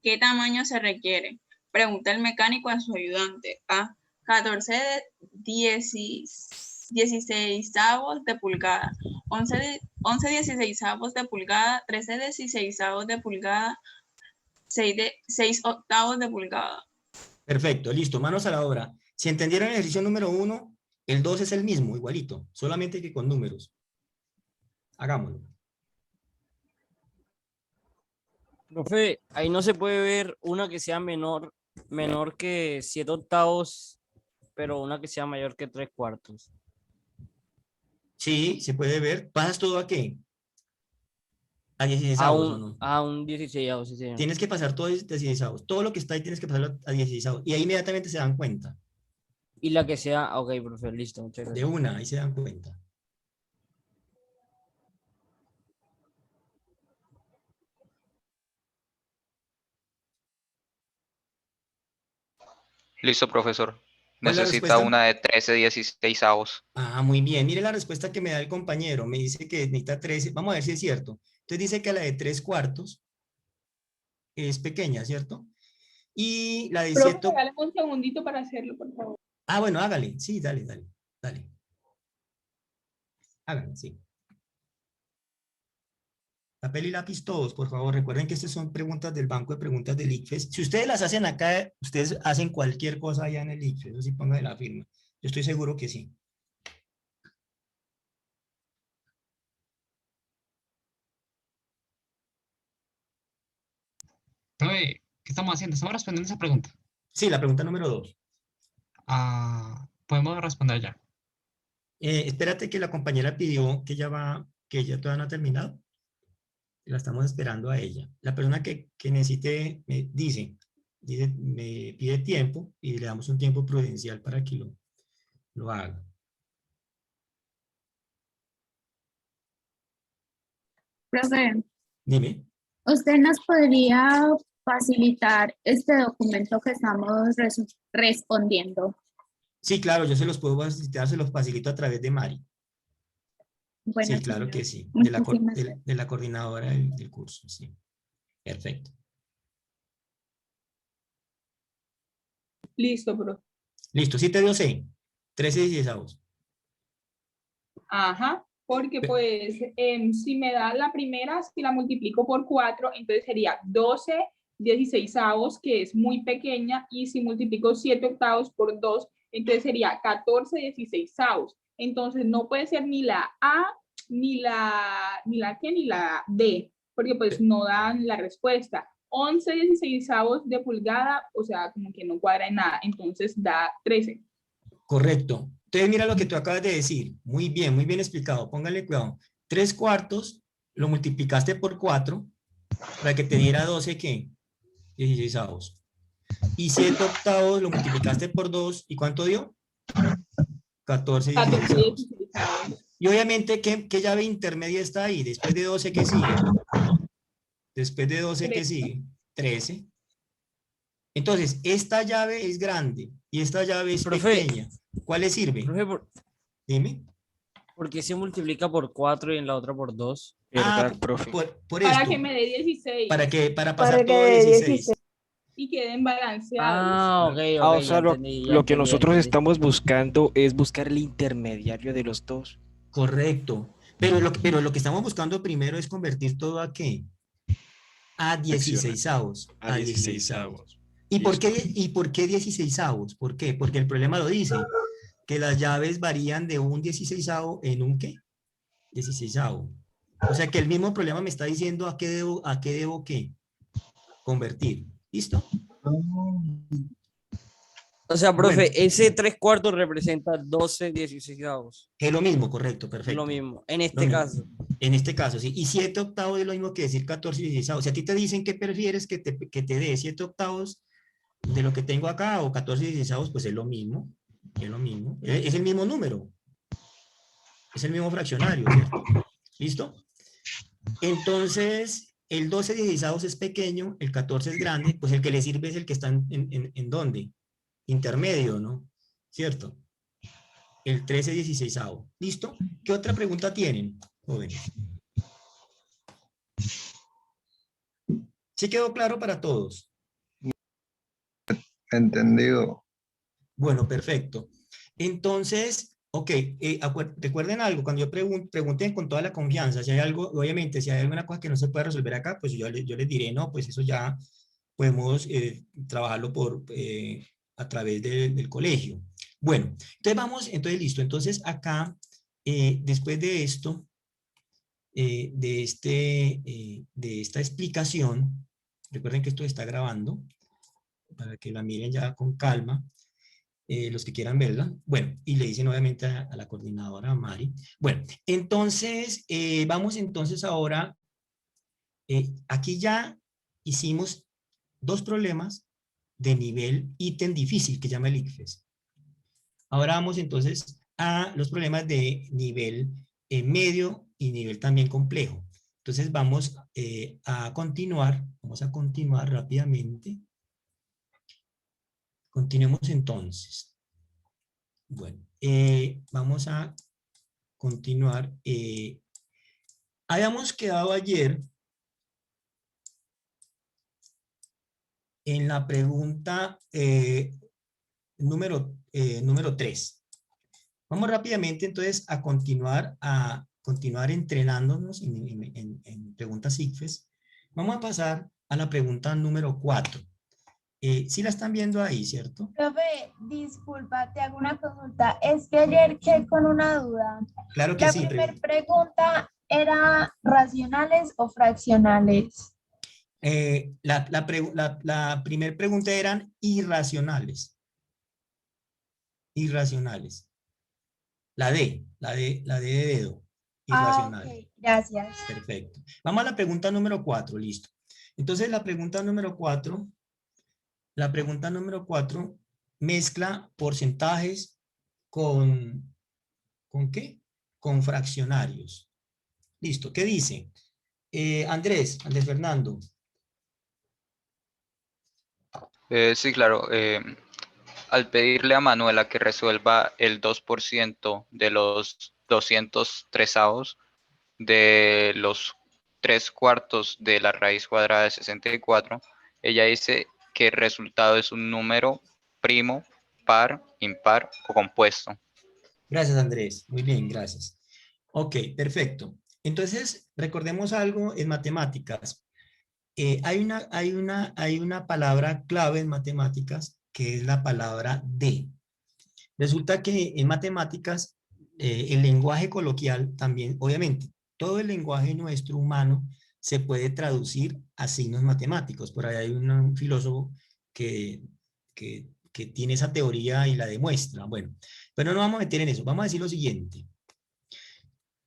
¿qué tamaño se requiere? Pregunta el mecánico a su ayudante. A. 14 16avos de pulgada, 11 16avos de pulgada, 13 16avos de pulgada, 6 octavos de pulgada. Perfecto, listo, manos a la obra. Si entendieron el ejercicio número 1, el 2 es el mismo, igualito, solamente que con números. Hagámoslo. Profe, ahí no se puede ver una que sea menor que 7 octavos, pero una que sea mayor que 3/4. Sí, se puede ver. ¿Pasas todo a qué? ¿A 16avos o no? A un 16avo, sí, señor. Tienes que pasar todo a 16avos. Todo lo que está ahí tienes que pasarlo a 16avos. Y ahí inmediatamente se dan cuenta. Y la que sea, ok, profe, listo, muchas De gracias. una, ahí se dan cuenta. Listo, profesor. ¿Cuál es la Necesita respuesta? una de 13 16avos. Ah, muy bien. Mire la respuesta que me da el compañero. Me dice que necesita 13. Vamos a ver si es cierto. Entonces dice que la de 3/4 es pequeña, ¿cierto? Y la de Profe, 7... regálame un segundito para hacerlo, por favor. Ah, bueno, hágale. Sí, dale. Hágale, sí. Papel y lápiz todos, por favor. Recuerden que estas son preguntas del banco de preguntas del ICFES. Si ustedes las hacen acá, ustedes hacen cualquier cosa allá en el ICFES. Eso sí, pongan la firma. Yo estoy seguro que sí. Profe, ¿qué estamos haciendo? Estamos respondiendo esa pregunta. Sí, la pregunta número 2. Podemos responder ya. Espérate que la compañera pidió que ella todavía no ha terminado. La estamos esperando a ella. La persona que necesite me pide tiempo y le damos un tiempo prudencial para que lo haga. Profe, Dime. ¿usted nos podría facilitar este documento que estamos respondiendo? Sí, claro, yo se los puedo facilitar, se los facilito a través de Mari. Bueno, Sí, claro señor. que sí. Muchísimas gracias. De la coordinadora del curso, sí. Perfecto. Listo, profe. Listo, sí te dio 6. 13 16avos. Ajá, porque pues si me da la primera, si la multiplico por 4, entonces sería 12 16avos, que es muy pequeña, y si multiplico 7 octavos por 2, entonces sería 14 16avos. Entonces no puede ser ni la A, ni la D, porque pues no dan la respuesta. 11 16avos de pulgada, o sea, como que no cuadra en nada, entonces da 13. Correcto. Entonces mira lo que tú acabas de decir. Muy bien explicado. Póngale cuidado. 3/4 lo multiplicaste por 4 para que te diera 12, ¿qué? 16avos. Y 7 octavos lo multiplicaste por 2. ¿Y cuánto dio? 14 16avos. Y obviamente, ¿qué llave intermedia está ahí? Después de 12, ¿qué sigue? Después de 12, ¿qué sigue? 13. Entonces, esta llave es grande y esta llave es pequeña. ¿Cuál le sirve? Profe, Dime. ¿por qué se multiplica por 4 y en la otra por 2? Por Para esto. que me dé 16. Para pasar todo 16. Y queden balanceados. O sea, lo que nosotros estamos buscando es buscar el intermediario de los dos. Correcto. Pero lo que estamos buscando primero es convertir todo a ¿qué? A 16avos. A 16avos. ¿Y por qué 16avos? ¿Por qué? Porque el problema lo dice, que las llaves varían de un 16avo en un ¿qué? 16avo. O sea que el mismo problema me está diciendo a qué debo ¿qué? Convertir. ¿Listo? O sea, profe, Bueno. ese 3/4 representa 12 16avos. Es lo mismo, correcto, perfecto. Lo mismo, en este caso. En este caso, sí. Y 7 octavos es lo mismo que decir 14 16avos. Si a ti te dicen que prefieres que te dé 7 octavos de lo que tengo acá o 14 16avos, pues es lo mismo. Es lo mismo. Es el mismo número. Es el mismo fraccionario, ¿cierto? ¿Listo? Entonces, el 12/16 es pequeño, el 14 es grande, pues el que le sirve es el que está ¿en dónde? Intermedio, ¿no? ¿Cierto? El 13/16. ¿Listo? ¿Qué otra pregunta tienen, jóvenes? ¿Sí quedó claro para todos? Entendido. Bueno, perfecto. Entonces, ok, recuerden algo, cuando yo pregunten con toda la confianza, si hay algo, obviamente, si hay alguna cosa que no se puede resolver acá, pues yo les diré, no, pues eso ya podemos trabajarlo a través del colegio. Bueno, entonces vamos, entonces listo, entonces acá, después de esto, de esta explicación, recuerden que esto está grabando, para que la miren ya con calma, los que quieran verla. Bueno, y le dicen obviamente a la coordinadora, Mari. Bueno, entonces, vamos entonces ahora, aquí ya hicimos dos problemas de nivel ítem difícil que llama el ICFES. Ahora vamos entonces a los problemas de nivel medio y nivel también complejo. Entonces vamos vamos a continuar rápidamente. Continuemos entonces. Bueno, vamos a continuar. Habíamos quedado ayer en la pregunta número 3. Vamos rápidamente entonces a continuar entrenándonos en preguntas ICFES. Vamos a pasar a la pregunta número 4. Sí la están viendo ahí, ¿cierto? Profe, disculpa, te hago una consulta. Es que ayer quedé con una duda. Claro que La sí. primera pregunta era racionales o fraccionales. La primera pregunta eran irracionales. Irracionales. La D de dedo. Irracionales. Ok, gracias. Perfecto. Vamos a la pregunta número 4, listo. Entonces la pregunta número 4 mezcla porcentajes ¿con qué? Con fraccionarios. Listo, ¿qué dice? Andrés Fernando. Sí, claro. Al pedirle a Manuela que resuelva el 2% de los 203avos de los 3/4 de la raíz cuadrada de 64, ella dice que el resultado es un número primo, par, impar o compuesto. Gracias, Andrés. Muy bien, gracias. Ok, perfecto. Entonces, recordemos algo en matemáticas. Hay una palabra clave en matemáticas que es la palabra de. Resulta que en matemáticas, el lenguaje coloquial también, obviamente, todo el lenguaje nuestro humano se puede traducir a signos matemáticos. Por ahí hay un filósofo que tiene esa teoría y la demuestra. Bueno, pero no vamos a meter en eso. Vamos a decir lo siguiente.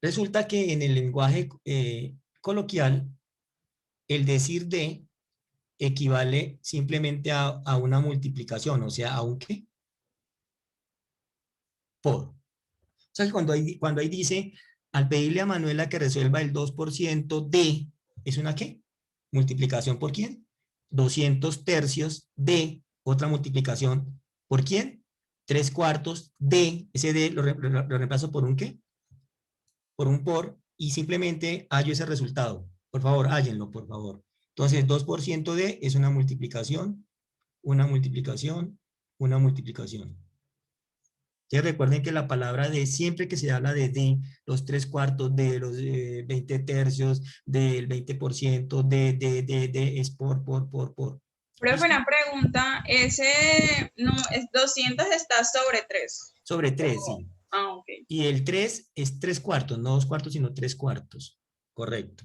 Resulta que en el lenguaje coloquial, el decir de equivale simplemente a una multiplicación, o sea, a un qué? Por. O sea, que cuando ahí dice, al pedirle a Manuela que resuelva el 2% de, ¿es una qué? Multiplicación por quién? 200 tercios de otra multiplicación. ¿Por quién? 3/4 de, ese de lo reemplazo por un qué? Por un por, y simplemente hallo ese resultado. Por favor, hállenlo, por favor. Entonces, 2% de es una multiplicación, una multiplicación, una multiplicación. Entonces recuerden que la palabra de, siempre que se habla de los 3/4, de los 20 tercios, del 20%, es por. Profe, ¿Listo? una pregunta, no, 200 está sobre 3. Sobre 3, sí. Ah, ok. Y el 3 es 3/4, no 2/4, sino 3/4. Correcto.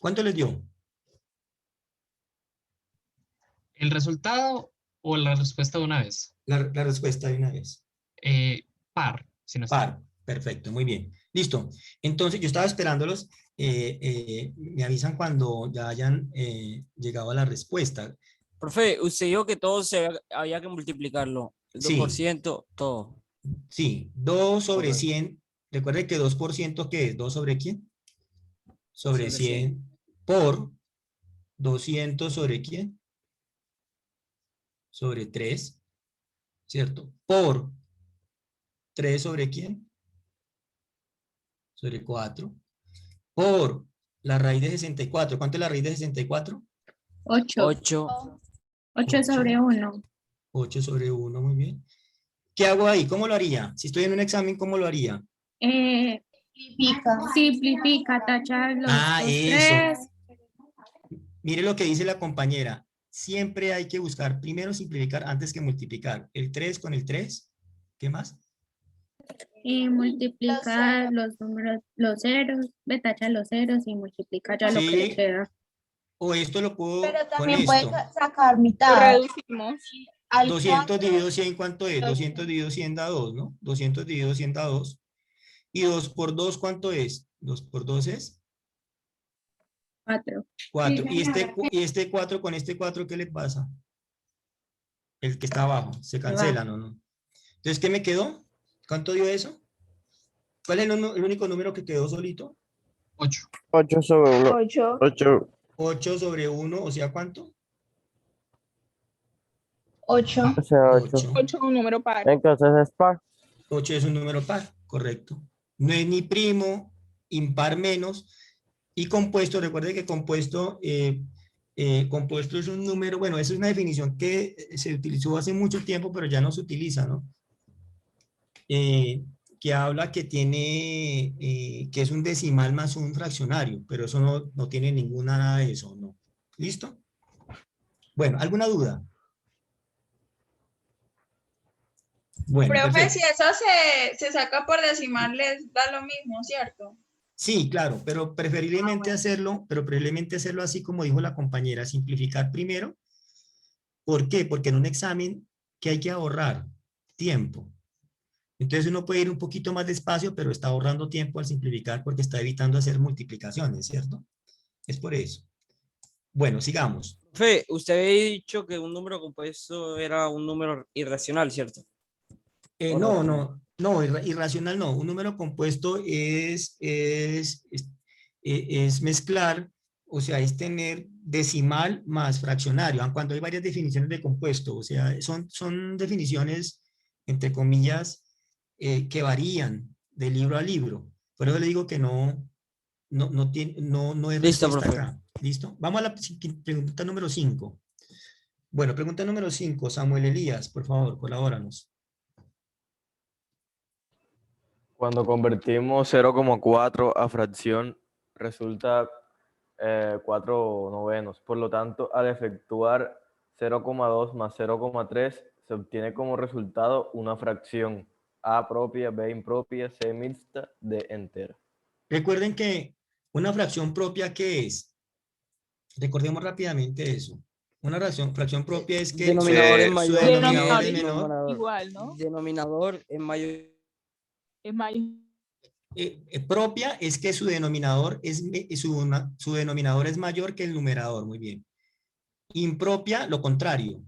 ¿Cuánto les dio? ¿El resultado o la respuesta de una vez? La respuesta de una vez. Par, si no estoy mal. Par, perfecto, muy bien. Listo. Entonces, yo estaba esperándolos. Me avisan cuando ya hayan llegado a la respuesta. Profe, usted dijo que todo había que multiplicarlo. El Sí. 2%, todo. Sí, 2 sobre Correcto. 100. Recuerde que 2%, ¿qué es? ¿2 sobre quién? Sobre Sobre 100 por 200 sobre quién? Sobre 3, ¿cierto? Por 3 sobre quién? Sobre 4. Por la raíz de 64. ¿Cuánto es la raíz de 64? 8. 8. 8 sobre 1. 8 sobre 1, muy bien. ¿Qué hago ahí? ¿Cómo lo haría? Si estoy en un examen, ¿cómo lo haría? Simplifica, tacha los Eso. 3. Mire lo que dice la compañera. Siempre hay que buscar primero simplificar antes que multiplicar. El 3 con el 3. ¿Qué más? Y multiplica los números, los ceros, tacha los ceros y multiplica ya lo que le Sí. queda. O esto lo puedo Pero con también puede esto. sacar Lo mitad. reducimos. 200 dividido 100, ¿cuánto es? 200 dividido 100 da 2, ¿no? 200 dividido 100 da 2. ¿Y 2 por 2 cuánto es? 2 por 2 es 4. 4. ¿Y este 4 con este 4 qué le pasa? El que está abajo. Se cancela, ¿no? Entonces, ¿qué me quedó? ¿Cuánto dio eso? ¿Cuál es el único número que quedó solito? 8. 8 sobre 1. 8. 8. 8 sobre 1, o sea, ¿cuánto? 8. O sea, 8. 8. 8 un número par. Entonces es par. 8 es un número par, correcto. No es ni primo, impar menos. Y compuesto, recuerde que compuesto es un número, bueno, esa es una definición que se utilizó hace mucho tiempo, pero ya no se utiliza, ¿no? Que habla que tiene, que es un decimal más un fraccionario, pero eso no tiene nada de eso, ¿no? ¿Listo? Bueno, ¿alguna duda? Bueno, Profe, perfecto. si eso se saca por decimal, les da lo mismo, ¿cierto? Sí, claro, pero preferiblemente hacerlo así como dijo la compañera, simplificar primero. ¿Por qué? Porque en un examen, ¿qué hay que ahorrar? Tiempo. Entonces uno puede ir un poquito más despacio, pero está ahorrando tiempo al simplificar porque está evitando hacer multiplicaciones, ¿cierto? Es por eso. Bueno, sigamos. Profe, usted había dicho que un número compuesto era un número irracional, ¿cierto? No, irracional no. Un número compuesto es mezclar, o sea, es tener decimal más fraccionario, aun cuando hay varias definiciones de compuesto, o sea, son definiciones, entre comillas, que varían de libro a libro. Por eso le digo que no es Listo, respuesta profe. acá. ¿Listo? Vamos a la pregunta número 5. Bueno, pregunta número 5, Samuel Elías, por favor, colabóranos. Cuando convertimos 0,4 a fracción, resulta 4 novenos. Por lo tanto, al efectuar 0,2 más 0,3, se obtiene como resultado una fracción A propia, B impropia, C mixta, D entera. Recuerden que una fracción propia, ¿qué es? Recordemos rápidamente eso. Una fracción propia es que Denominador es su mayor denominador que es menor. numerador. Igual, ¿no? Denominador es mayor. Es mayor. Propia es que su denominador su denominador es mayor que el numerador. Muy bien. Impropia, lo contrario.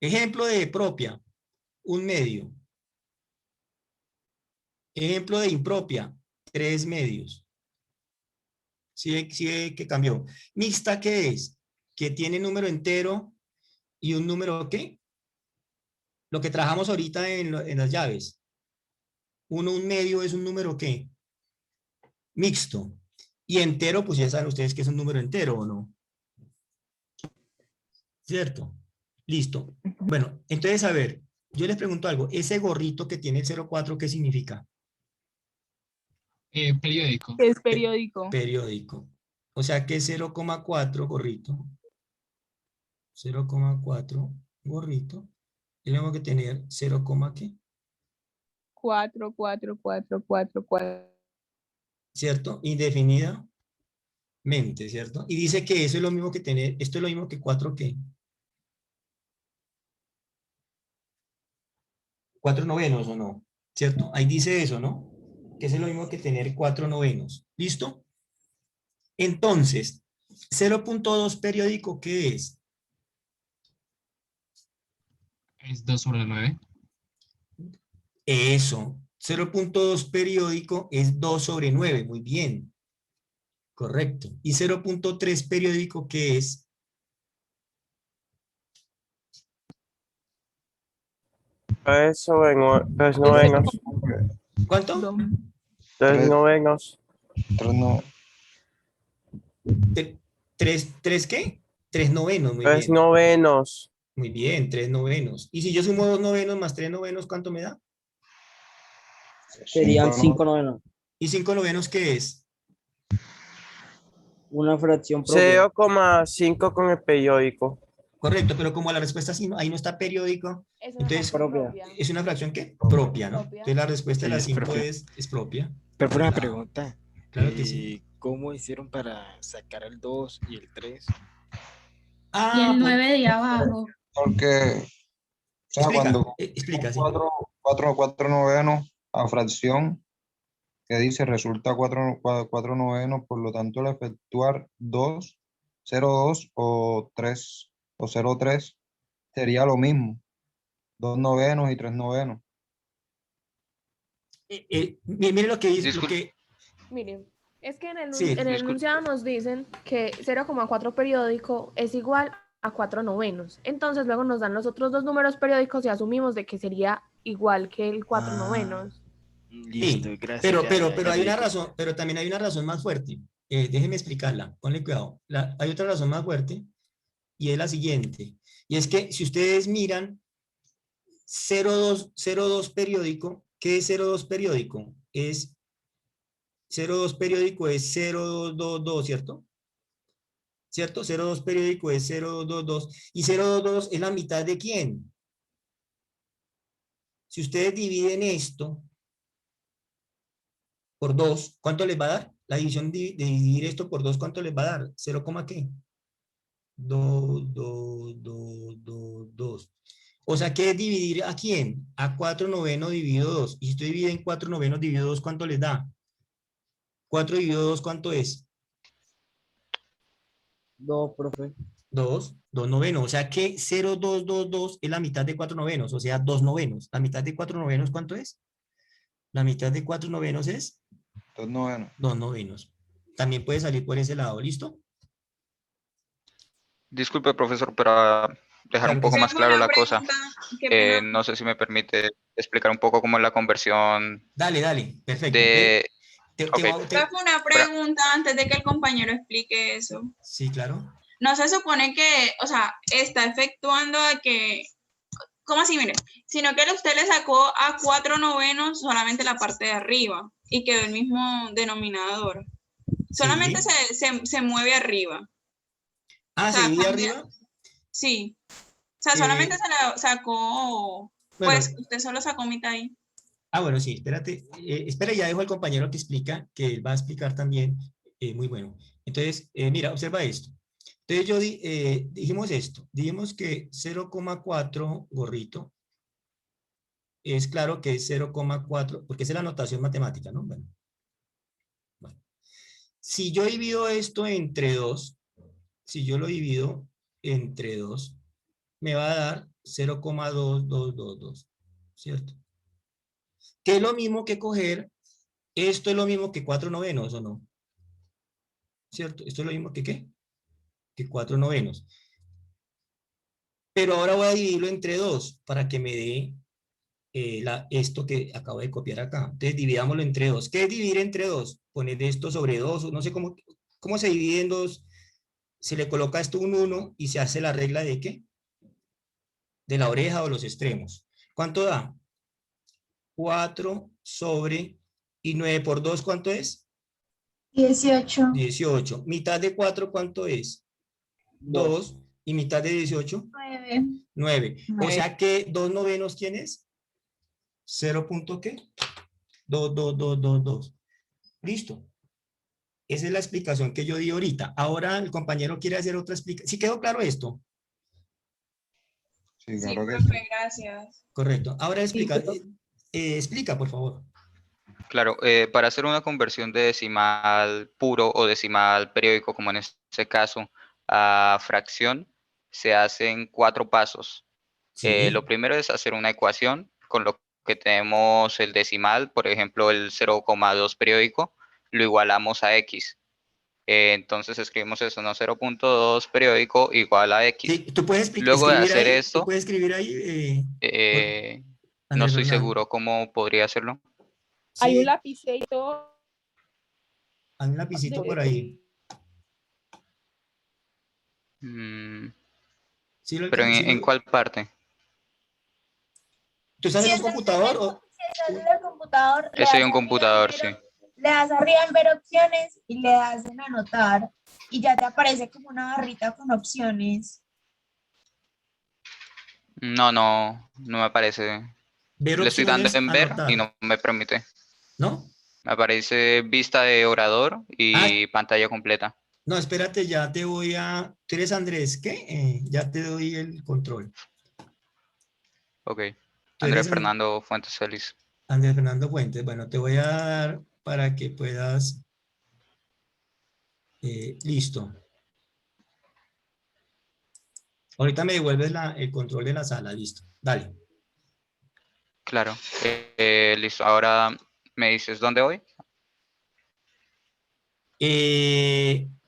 Ejemplo de propia, 1/2. Ejemplo de impropia, 3/2. ¿Sí que cambió? Mixta, ¿qué es? Que tiene número entero y un número, ¿qué? Lo que trabajamos ahorita en las llaves. 1/2 es un número, ¿qué? Mixto. Y entero, pues ya saben ustedes que es un número entero, ¿o no? ¿Cierto? Listo. Bueno, entonces, a ver, yo les pregunto algo. Ese gorrito que tiene el 0,4, ¿qué significa? Periódico. Es periódico. Periódico. O sea que 0,4 gorrito. 0,4 gorrito. Tenemos que tener 0, ¿qué? 4, 4, 4, 4, 4. ¿Cierto? Indefinida. mente, ¿cierto? Y dice que eso es lo mismo que tener, esto es lo mismo que 4, ¿qué? 4 novenos, ¿o no? ¿Cierto? Ahí dice eso, ¿no? Que eso es lo mismo que tener 4 novenos. ¿Listo? Entonces, 0.2 periódico, ¿qué es? Es 2 sobre 9. Eso. 0.2 periódico es 2 sobre 9. Muy bien. Correcto. ¿Y 0.3 periódico qué es? Tres novenos. ¿Cuánto? 3 novenos. ¿Tres qué? 3 novenos, muy 3 bien. novenos. Muy bien, 3 novenos. Y si yo sumo 2 novenos más 3 novenos, ¿cuánto me da? Serían 5 novenos. ¿Y 5 novenos qué es? Una fracción propia. 0,5 con el periódico. Correcto, pero como la respuesta ahí no está periódico, entonces es una fracción ¿qué? Propia, ¿no? Entonces la respuesta de Sí, la es 5 propia. es propia. Pero una Claro, pregunta. claro que sí. ¿Cómo hicieron para sacar el 2 y el 3? Y el 9 de abajo. Porque, o sea, Explica, cuando explica, sí. 4 novenos a fracción, que dice resulta 4 novenos, por lo tanto, al efectuar 2, 0,2 o 3 o 0,3 sería lo mismo, 2 novenos y 3 novenos. Mire lo que dice, Miren, es que en el, Sí, en el disculpe. enunciado nos dicen que 0,4 periódico es igual a 4 novenos. Entonces luego nos dan los otros dos números periódicos y asumimos de que sería igual que el 4 novenos. Listo, Sí, gracias. pero Ya hay me di una cuenta. razón, pero también hay una razón más fuerte. Déjeme explicarla, ponle cuidado. Hay otra razón más fuerte y es la siguiente. Y es que si ustedes miran 0,2 periódico, ¿qué es 0,2 periódico? 0,2 periódico es 0,222, ¿cierto? ¿Cierto? 0,2 periódico es 0,222. ¿Y 0,222 es la mitad de quién? Si ustedes dividen esto por 2, ¿cuánto les va a dar? La división de dividir esto por 2, ¿cuánto les va a dar? 0, ¿qué? 2, 2, 2, 2, 2. O sea, ¿qué es dividir a quién? A 4 novenos dividido 2. Y si usted divide en 4 novenos dividido 2, ¿cuánto les da? 4 dividido 2, ¿cuánto es? 2, profe. 2 novenos. O sea que 0,222 es la mitad de 4 novenos, o sea, 2 novenos. ¿La mitad de 4 novenos cuánto es? La mitad de 4 novenos es 2 novenos. 2 novenos. También puede salir por ese lado, ¿listo? Disculpe, profesor, para dejar un Claro que poco sí. más claro la cosa, Qué pena. no sé si me permite explicar un poco cómo es la conversión Dale, perfecto. de... Te Ok, voy a- Profe, una pregunta antes de que el compañero explique eso. Sí, claro. No se supone que, o sea, está efectuando a que, ¿cómo así? Mire, sino que usted le sacó a 4 novenos solamente la parte de arriba y quedó el mismo denominador. Solamente Sí. se mueve arriba. Ah, O ¿se sea, divide cambia, arriba? sí. O sea, solamente se le sacó, pues Bueno. usted solo sacó mitad ahí. Bueno, sí, espérate. Espera, ya dejo al compañero que explica, que él va a explicar también. Muy bueno. Entonces, mira, observa esto. Entonces dijimos esto. Dijimos que 0,4 gorrito es claro que es 0,4, porque esa es la notación matemática, ¿no? Bueno. Si yo divido esto entre 2, si yo lo divido entre 2, me va a dar 0,2222, ¿cierto? Que es lo mismo que coger, esto es lo mismo que 4 novenos, ¿o no? ¿Cierto? Esto es lo mismo que ¿qué? Que 4 novenos. Pero ahora voy a dividirlo entre 2 para que me dé esto que acabo de copiar acá. Entonces dividámoslo entre 2. ¿Qué es dividir entre 2? Poner esto sobre 2, no sé cómo se divide en 2. Se le coloca esto un 1 y se hace la regla de ¿qué? De la oreja o los extremos. ¿Cuánto da? 4 sobre, y 9 por 2, ¿cuánto es? 18. 18. Mitad de 4, ¿cuánto es? 2. ¿Y mitad de 18? 9. 9. O sea que 2 novenos, ¿quién es? 0. ¿Qué? 2, 2, 2, 2, 2. Listo. Esa es la explicación que yo di ahorita. Ahora el compañero quiere hacer otra explicación. ¿Sí quedó claro esto? Sí, Sí, claro que sí. profe, gracias. Correcto. Ahora explica, profe. explica, por favor. Claro, para hacer una conversión de decimal puro o decimal periódico, como en este caso, a fracción, se hacen 4 pasos. Sí. Lo primero es hacer una ecuación con lo que tenemos el decimal, por ejemplo, el 0,2 periódico, lo igualamos a x. Entonces escribimos eso, ¿no? 0,2 periódico igual a x. Sí, ¿tú puedes Luego de escribir hacer ahí? ¿Tú esto, puedes escribir ahí? no Andrés estoy Fernando. seguro cómo podría hacerlo. Hay un Sí, lapicito. hay un lapicito por ahí. Mm, ¿Sí lo pero sí ¿en cuál parte? ¿Tú estás Si en un estás en el, computador o...? si estás en el computador, le Estoy das en un arriba en computador, sí. le das arriba en ver opciones y le das en anotar y ya te aparece como una barrita con opciones. No me aparece. Ver Le estoy dando opciones, en ver y anotar, no me permite. ¿no? Me aparece vista de orador y pantalla completa. No, espérate, ya te voy a... ¿Tú eres Andrés? ¿Qué? Ya te doy el control. Ok. Tú Andrés eres Fernando Fuentes Celis. Andrés Fernando Fuentes. Bueno, te voy a dar para que puedas... listo. Ahorita me devuelves el control de la sala, listo. Dale. Claro. Listo. Ahora me dices dónde voy.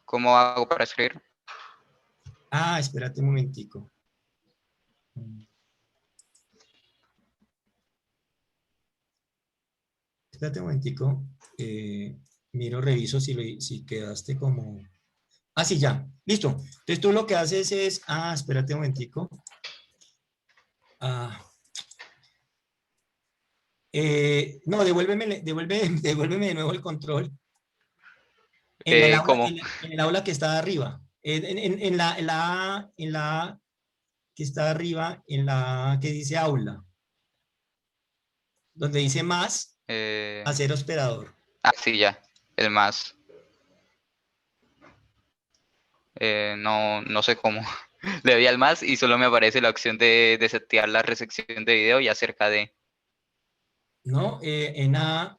¿Cómo hago para escribir? Espérate un momentico. Espérate un momentico. Miro, reviso si quedaste como... Sí, ya. Listo. Entonces tú lo que haces es... espérate un momentico. No, devuélveme de nuevo el control. En el aula, ¿Cómo? en el aula que está arriba. En la que está arriba, en la que dice aula. Donde dice más, hacer hospedador. Sí, ya. El más. No sé cómo. Le doy al más y solo me aparece la opción de setear la recepción de video y acerca de... ¿No? En A,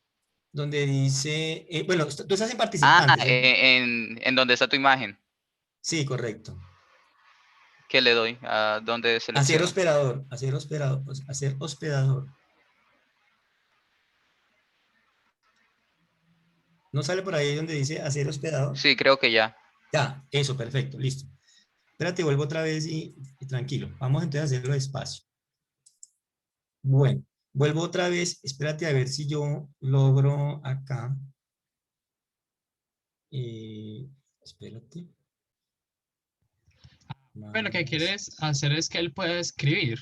donde dice... bueno, tú estás en participantes, ¿cierto? En donde está tu imagen. Sí, correcto. ¿Qué le doy? ¿A dónde Hacer selecciono? hospedador, hacer hospedador, hacer hospedador. ¿No sale por ahí donde dice hacer hospedador? Sí, creo que ya. Ya, eso, perfecto, listo. Espérate, vuelvo otra vez y tranquilo. Vamos entonces a hacerlo despacio. Bueno, vuelvo otra vez. Espérate a ver si yo logro acá. Espérate. Bueno, lo que quieres hacer es que él pueda escribir.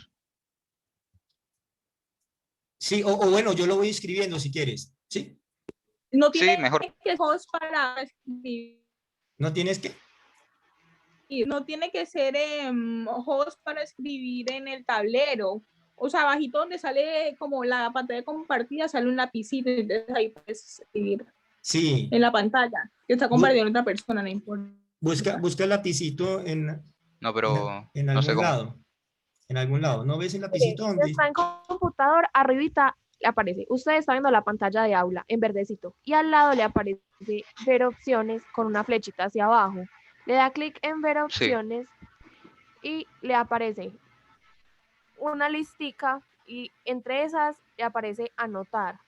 Sí, o bueno, yo lo voy escribiendo si quieres. ¿Sí? No tiene mejor. que host para escribir. ¿No tienes que? No tiene que ser host para escribir en el tablero. O sea, abajito donde sale como la pantalla compartida, sale un lapicito y entonces ahí puedes escribir. Sí. En la pantalla, que está compartida en otra persona, no importa. Busca el lapicito No, pero en no sé algún cómo. lado. En algún lado. ¿No ves el lapicito donde Está en computador, arribita le aparece, usted está viendo la pantalla de aula en verdecito y al lado le aparece ver opciones con una flechita hacia abajo. Le da clic en ver opciones y le aparece una listica y entre esas le aparece anotar.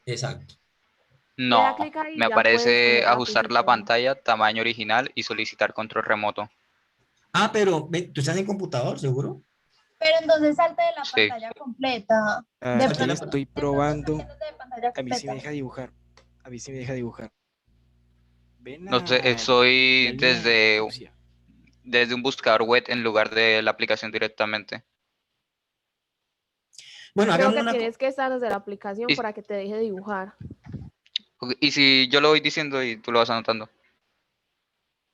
Exacto. Le da No, clic ahí me y ya puede aparece escoger ajustar la lapicito. pantalla, tamaño original y solicitar control remoto. Pero ¿tú estás en computador, seguro? Pero entonces salte de la Sí. pantalla completa. Aquí estoy probando. De pantalla A mí sí me completa. deja dibujar. A mí sí me deja dibujar. Ven No sé, la estoy línea fucsia. desde un buscador web en lugar de la aplicación directamente. Bueno, Creo hagamos que una... tienes que estar desde la aplicación para que te deje dibujar. Y si yo lo voy diciendo y tú lo vas anotando.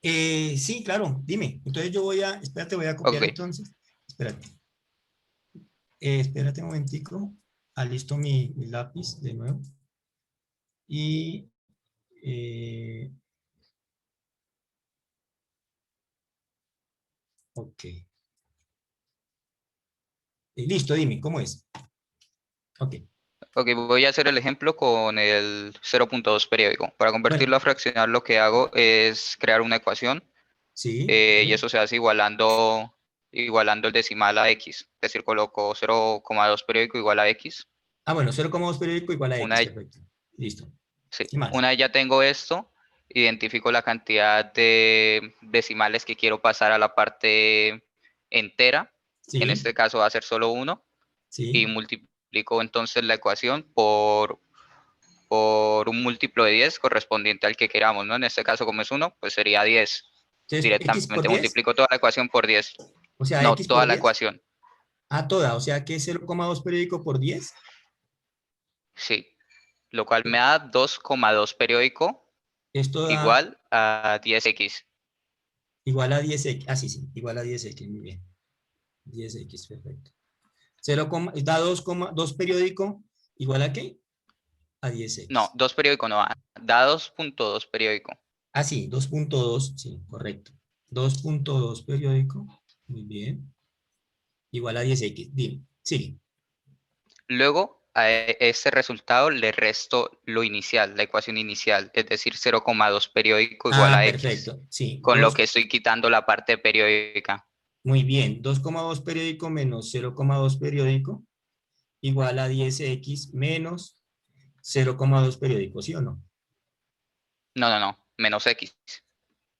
Sí, claro, dime. Entonces yo espérate, voy a copiar entonces. Espérate. Espérate un momentico. Alisto mi lápiz de nuevo. Y Ok. Listo, dime, ¿cómo es? Ok. Ok, voy a hacer el ejemplo con el 0.2 periódico. Para convertirlo a fraccionar, lo que hago es crear una ecuación Sí. y eso se hace igualando el decimal a x. Es decir, coloco 0,2 periódico igual a x. Ah, bueno, 0,2 periódico igual a X, Una, perfecto. Listo. sí, ¿Qué más? una vez ya tengo esto, identifico la cantidad de decimales que quiero pasar a la parte entera. En Sí, este caso va a ser solo 1. Y sí. multiplico entonces la ecuación por un múltiplo de 10 correspondiente al que queramos, ¿no? En este caso, como es 1, pues sería 10. Entonces, ¿X por Directamente 10? multiplico toda la ecuación por 10. O sea, No, ¿X por toda la 10? ecuación. Ah, toda. O sea, que es 0,2 periódico por 10. Sí. Lo cual me da 2,2 periódico Esto da igual a 10x. igual a 10X. Ah, sí, sí. Igual a 10X. Muy bien. 10X, perfecto. 0, da 2 periódico igual a qué? A 10X. No, 2 periódico no, da 2.2 periódico. Ah, sí, 2.2, sí, correcto. 2.2 periódico, muy bien. Igual a 10X, dime, sigue. Luego, a ese resultado le resto lo inicial, la ecuación inicial, es decir, 0,2 periódico igual Ah, a x, perfecto, sí, con lo que estoy quitando la parte periódica. muy bien. 2,2 periódico menos 0,2 periódico igual a 10X menos 0,2 periódico, ¿sí o no? No, menos x.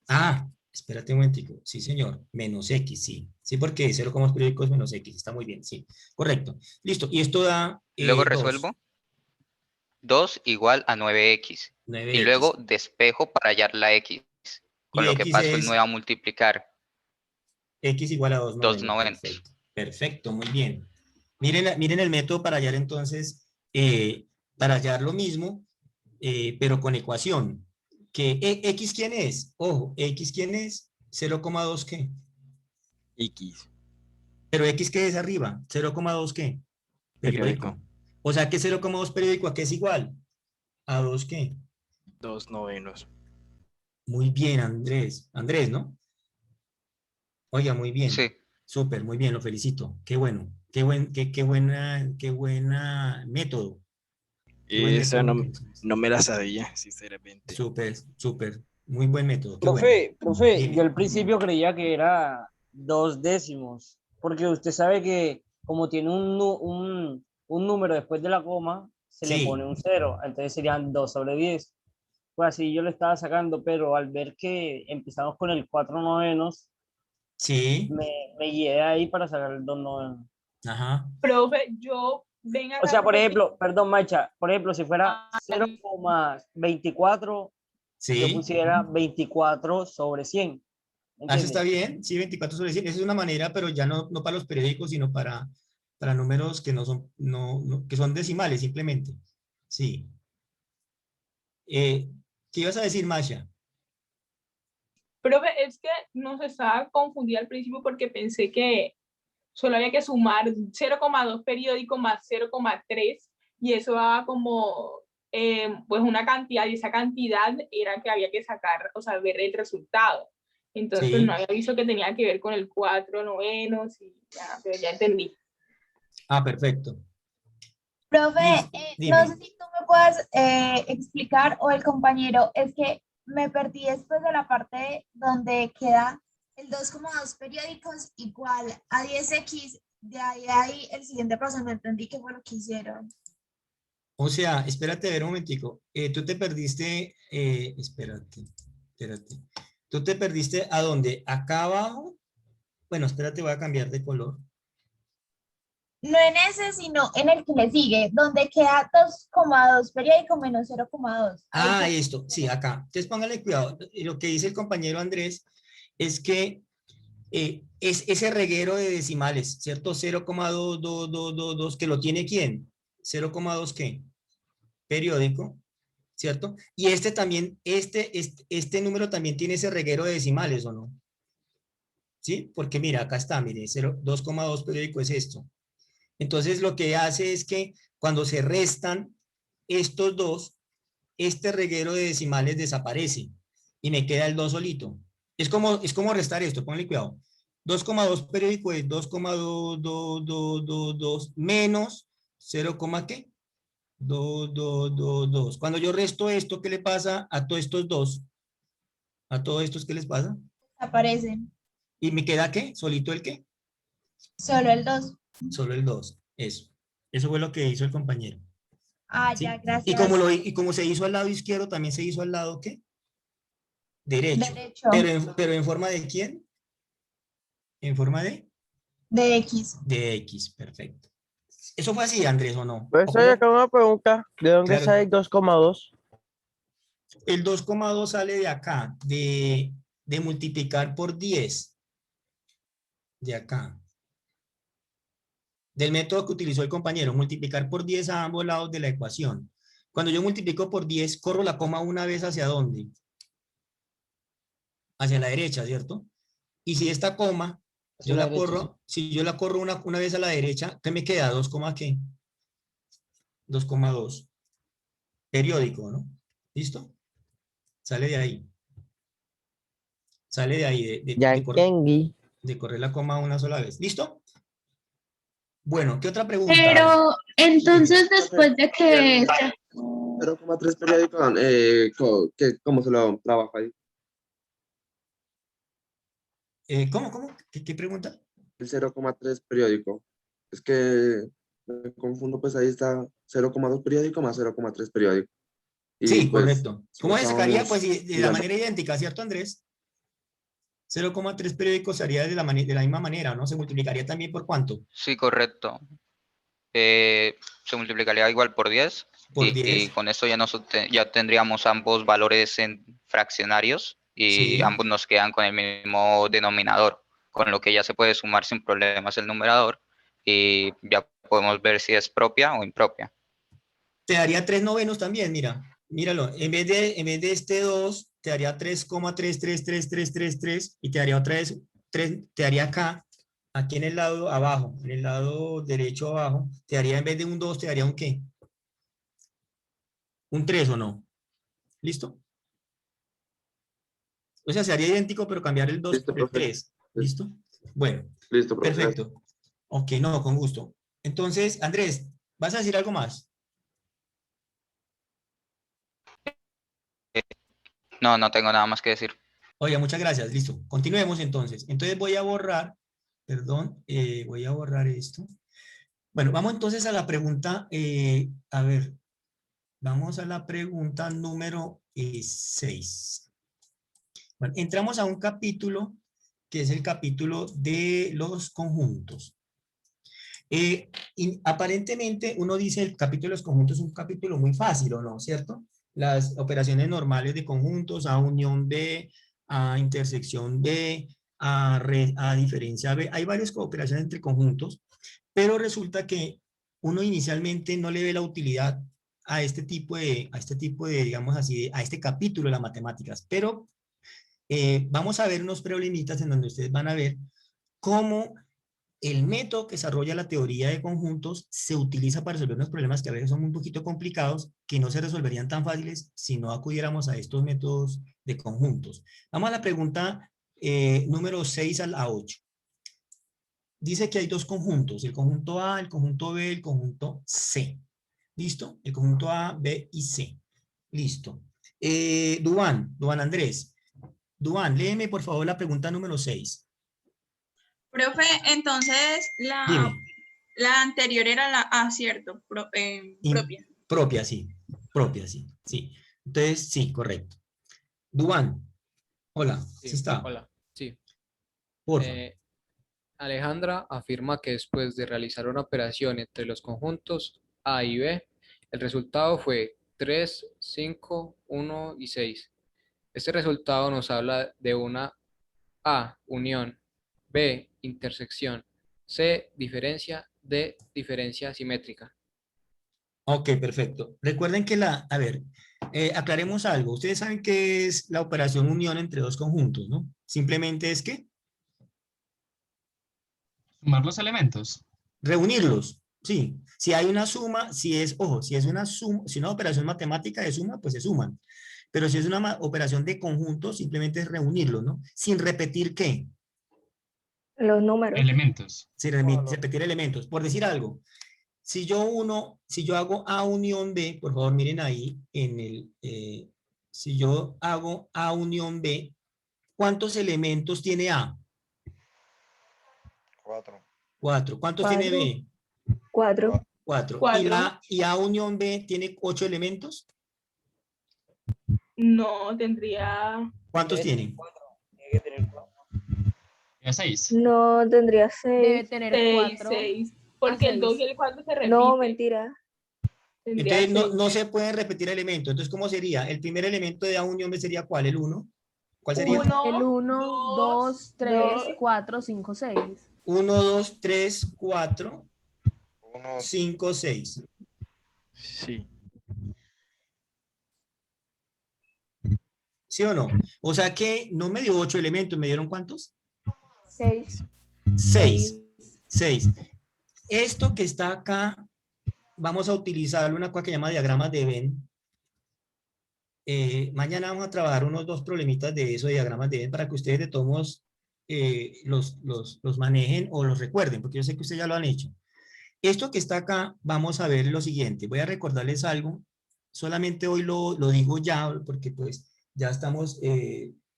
Ah, espérate un momentico. Sí, señor. Menos X, sí. Sí, porque 0,2 periódico es menos X. Está muy bien, sí. Correcto. Listo. Y esto da Luego 2. resuelvo 2 igual a 9x. Y 9X. luego despejo para hallar la x, Y con lo que X paso el 9 es a multiplicar. X igual a 2 2 novenos. novenos. Perfecto. Perfecto, muy bien. Miren el método para hallar entonces, para hallar lo mismo, pero con ecuación. ¿X quién es? Ojo, ¿X quién es? 0,2 ¿qué? X. Pero ¿X qué es arriba? 0,2 ¿qué? Periódico. Periódico. O sea que 0,2 periódico ¿a qué es igual? ¿A 2 qué? 2 novenos. Muy bien, Andrés. Andrés, ¿no? Oiga, muy bien. Sí. Súper, muy bien, lo felicito. Qué bueno. Qué buena método. Qué buen Esa método no, utilizas. no me la sabía, sinceramente. Súper, súper. Muy buen método. Qué bueno. Profe, yo Dime. al principio creía que era 2 décimos, porque usted sabe que como tiene un número después de la coma, se le pone Sí, un 0, entonces serían 2/10. Pues así yo lo estaba sacando, pero al ver que empezamos con el 4 novenos, sí. me guié ahí para sacar el 2 novenos. Ajá. Profe, yo ven O acá, sea, por profe. ejemplo, perdón, Macha, por ejemplo, si fuera 0,24, yo Sí. pusiera 24/100. Ah, eso está ¿Entiendes? bien. Sí, 24/100. Esa es una manera, pero ya no para los periódicos, sino para números que no son, que son decimales simplemente. Sí. ¿Qué ibas a decir, Masha? Profe, es que nos estaba confundida al principio porque pensé que solo había que sumar 0,2 periódico más 0,3 y eso daba como pues una cantidad y esa cantidad era que había que sacar, o sea, ver el resultado. Entonces pues no Sí. había visto que tenía que ver con el 4 novenos y ya, pero ya entendí. Ah, perfecto. Profe, Listo. no sé Dime. si tú me puedas explicar o el compañero, es que me perdí después de la parte donde queda el 2,2 periódicos igual a 10x, de ahí el siguiente paso, no entendí qué fue lo que hicieron. O sea, espérate a ver un momentico. Tú te perdiste, espérate. Tú te perdiste ¿a dónde? ¿Acá abajo? Bueno, espérate, voy a cambiar de color. No en ese, sino en el que le sigue, donde queda 2,2 periódico menos 0,2. Ahí Ah, fue. esto, sí, acá. Entonces póngale cuidado. Lo que dice el compañero Andrés es que es ese reguero de decimales, ¿cierto? 0,22222, que lo tiene ¿quién? 0,2 ¿qué? Periódico, ¿cierto? Y este también, este número también tiene ese reguero de decimales, ¿o no? ¿Sí? Porque mira, acá está, mire, 2,2 periódico es esto. Entonces lo que hace es que cuando se restan estos dos, este reguero de decimales desaparece y me queda el 2 solito. Es como restar esto, ponle cuidado. 2,2 periódico es 2,2222 menos 0, ¿qué? 2222. Cuando yo resto esto, ¿qué le pasa a todos estos dos? ¿A todos estos qué les pasa? Aparecen. ¿Y me queda qué? ¿Solito el qué? Solo el 2. Solo el 2. Eso. Eso fue lo que hizo el compañero. Ah, ¿Sí? ya, Y gracias. como se hizo al lado izquierdo, también se hizo al lado ¿qué? Derecho. Derecho. Pero ¿en forma de quién? ¿En forma de? De X. De X, perfecto. ¿Eso fue así, Andrés, o no? Pues ¿O soy cómo? acá una pregunta. ¿De dónde Claro. sale el 2,2? El 2,2 sale de acá, de multiplicar por 10. De acá. Del método que utilizó el compañero, multiplicar por 10 a ambos lados de la ecuación. Cuando yo multiplico por 10, corro la coma una vez ¿hacia dónde? Hacia la derecha, ¿cierto? Y si esta coma, Hacia yo la la derecha, corro, si yo la corro una vez a la derecha, ¿qué me queda? 2, ¿qué? 2,2. Periódico, ¿no? ¿Listo? Sale de ahí. Sale de ahí, de correr la coma una sola vez. ¿Listo? Bueno, ¿qué otra pregunta? Pero entonces después de que 0,3 periódico, ¿cómo se lo trabaja ahí? ¿Cómo? ¿Qué pregunta? El 0,3 periódico. Es que me confundo, pues ahí está 0,2 periódico más 0,3 periódico. Y Sí, pues, correcto. ¿Cómo se sacaría? Pues de la mirando. manera idéntica, ¿cierto, Andrés? 0,3 periódicos se haría de la misma manera, ¿no? Se multiplicaría también por ¿cuánto? Sí, correcto. Se multiplicaría igual por 10. Por Y 10. con esto ya tendríamos ambos valores en fraccionarios y Sí. ambos nos quedan con el mismo denominador, con lo que ya se puede sumar sin problemas el numerador y ya podemos ver si es propia o impropia. Te daría 3 novenos también, mira. Míralo. En vez de este 2, te daría 3,333333 y te daría otra vez 3, te daría acá, aquí en el lado abajo, en el lado derecho abajo, te daría en vez de un 2, te daría un ¿qué? Un 3 o no. ¿Listo? O sea, se haría idéntico, pero cambiar el 2 Listo, por el profe. 3. ¿Listo? Bueno. Listo, profe. Perfecto. Ok, no, con gusto. Entonces, Andrés, ¿vas a decir algo más? No, no tengo nada más que decir. Oye, muchas gracias. Listo. Continuemos entonces. Entonces voy a borrar, perdón, voy a borrar esto. Bueno, vamos entonces a la pregunta, a ver, vamos a la pregunta número 6. Bueno, entramos a un capítulo que es el capítulo de los conjuntos. Y aparentemente uno dice el capítulo de los conjuntos es un capítulo muy fácil, ¿o no? ¿Cierto? Las operaciones normales de conjuntos, A unión B, A intersección B, A diferencia B. Hay varias operaciones entre conjuntos, pero resulta que uno inicialmente no le ve la utilidad a este tipo de, digamos así, a este capítulo de las matemáticas. Pero vamos a ver unos problemitas en donde ustedes van a ver cómo el método que desarrolla la teoría de conjuntos se utiliza para resolver unos problemas que a veces son un poquito complicados, que no se resolverían tan fáciles si no acudiéramos a estos métodos de conjuntos. Vamos a la pregunta número 6 a 8. Dice que hay dos conjuntos, el conjunto A, el conjunto B, el conjunto C. ¿Listo? El conjunto A, B y C. Listo. Duan Andrés. Duan, léeme por favor la pregunta número 6. Profe, entonces Dime. la anterior era la A, ¿cierto? Propia. Propia, sí. Propia, sí. Entonces, sí, correcto. Duan, hola, ¿sí está? Hola, sí. Porfa. Alejandra afirma que después de realizar una operación entre los conjuntos A y B, el resultado fue 3, 5, 1 y 6. Este resultado nos habla de una A, unión, B, intersección, C, diferencia, D, diferencia simétrica. Ok, perfecto. Recuerden que aclaremos algo. Ustedes saben qué es la operación unión entre dos conjuntos, ¿no? Simplemente es que Sumar los elementos. reunirlos, sí. Si hay una suma, si es una suma, si una operación matemática de suma, pues se suman. Pero si es una operación de conjunto, simplemente es reunirlos, ¿no? Sin repetir ¿qué? Los números. Elementos. Sí, repetir elementos. Por decir algo, si yo hago A unión B, por favor miren ahí, si yo hago A unión B, ¿cuántos elementos tiene A? 4. 4. ¿Cuántos tiene B? 4. 4. Cuatro. ¿Y A unión B tiene 8 elementos? No, tendría... ¿Cuántos tienen? 6. No, tendría Debe 6. tener 6, 4. 6. Porque el 2 y el 4 se repiten. No, mentira. Tendría Entonces no seis. se pueden repetir elementos. Entonces, ¿cómo sería? El primer elemento de A unión B sería ¿cuál? ¿El 1? ¿Cuál sería? El 1, 2, 3, 4, 5, 6. 1, 2, 3, 4, 5, 6. Sí. ¿Sí o no? O sea que no me dio 8 elementos, ¿me dieron cuántos? 6. 6. 6. Esto que está acá, vamos a utilizar una cosa que se llama diagramas de Venn. Mañana vamos a trabajar unos 2 problemitas de eso, diagramas de Venn, para que ustedes de todos modos los manejen o los recuerden, porque yo sé que ustedes ya lo han hecho. Esto que está acá, vamos a ver lo siguiente. Voy a recordarles algo. Solamente hoy lo digo ya, porque pues ya estamos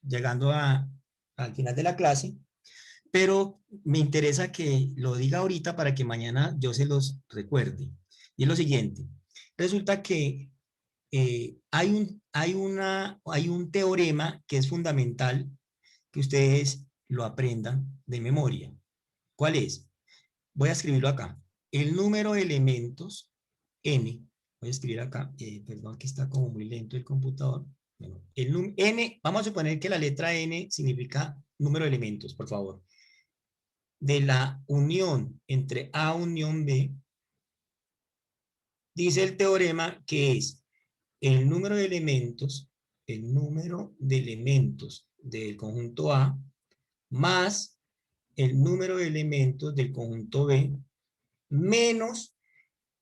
llegando al final de la clase, pero me interesa que lo diga ahorita para que mañana yo se los recuerde. Y es lo siguiente. Resulta que hay un teorema que es fundamental que ustedes lo aprendan de memoria. ¿Cuál es? Voy a escribirlo acá. El número de elementos n, voy a escribir acá, perdón que está como muy lento el computador. Bueno, n, vamos a suponer que la letra n significa número de elementos, por favor. De la unión entre A unión B, dice el teorema que es el número de elementos del conjunto A más el número de elementos del conjunto B menos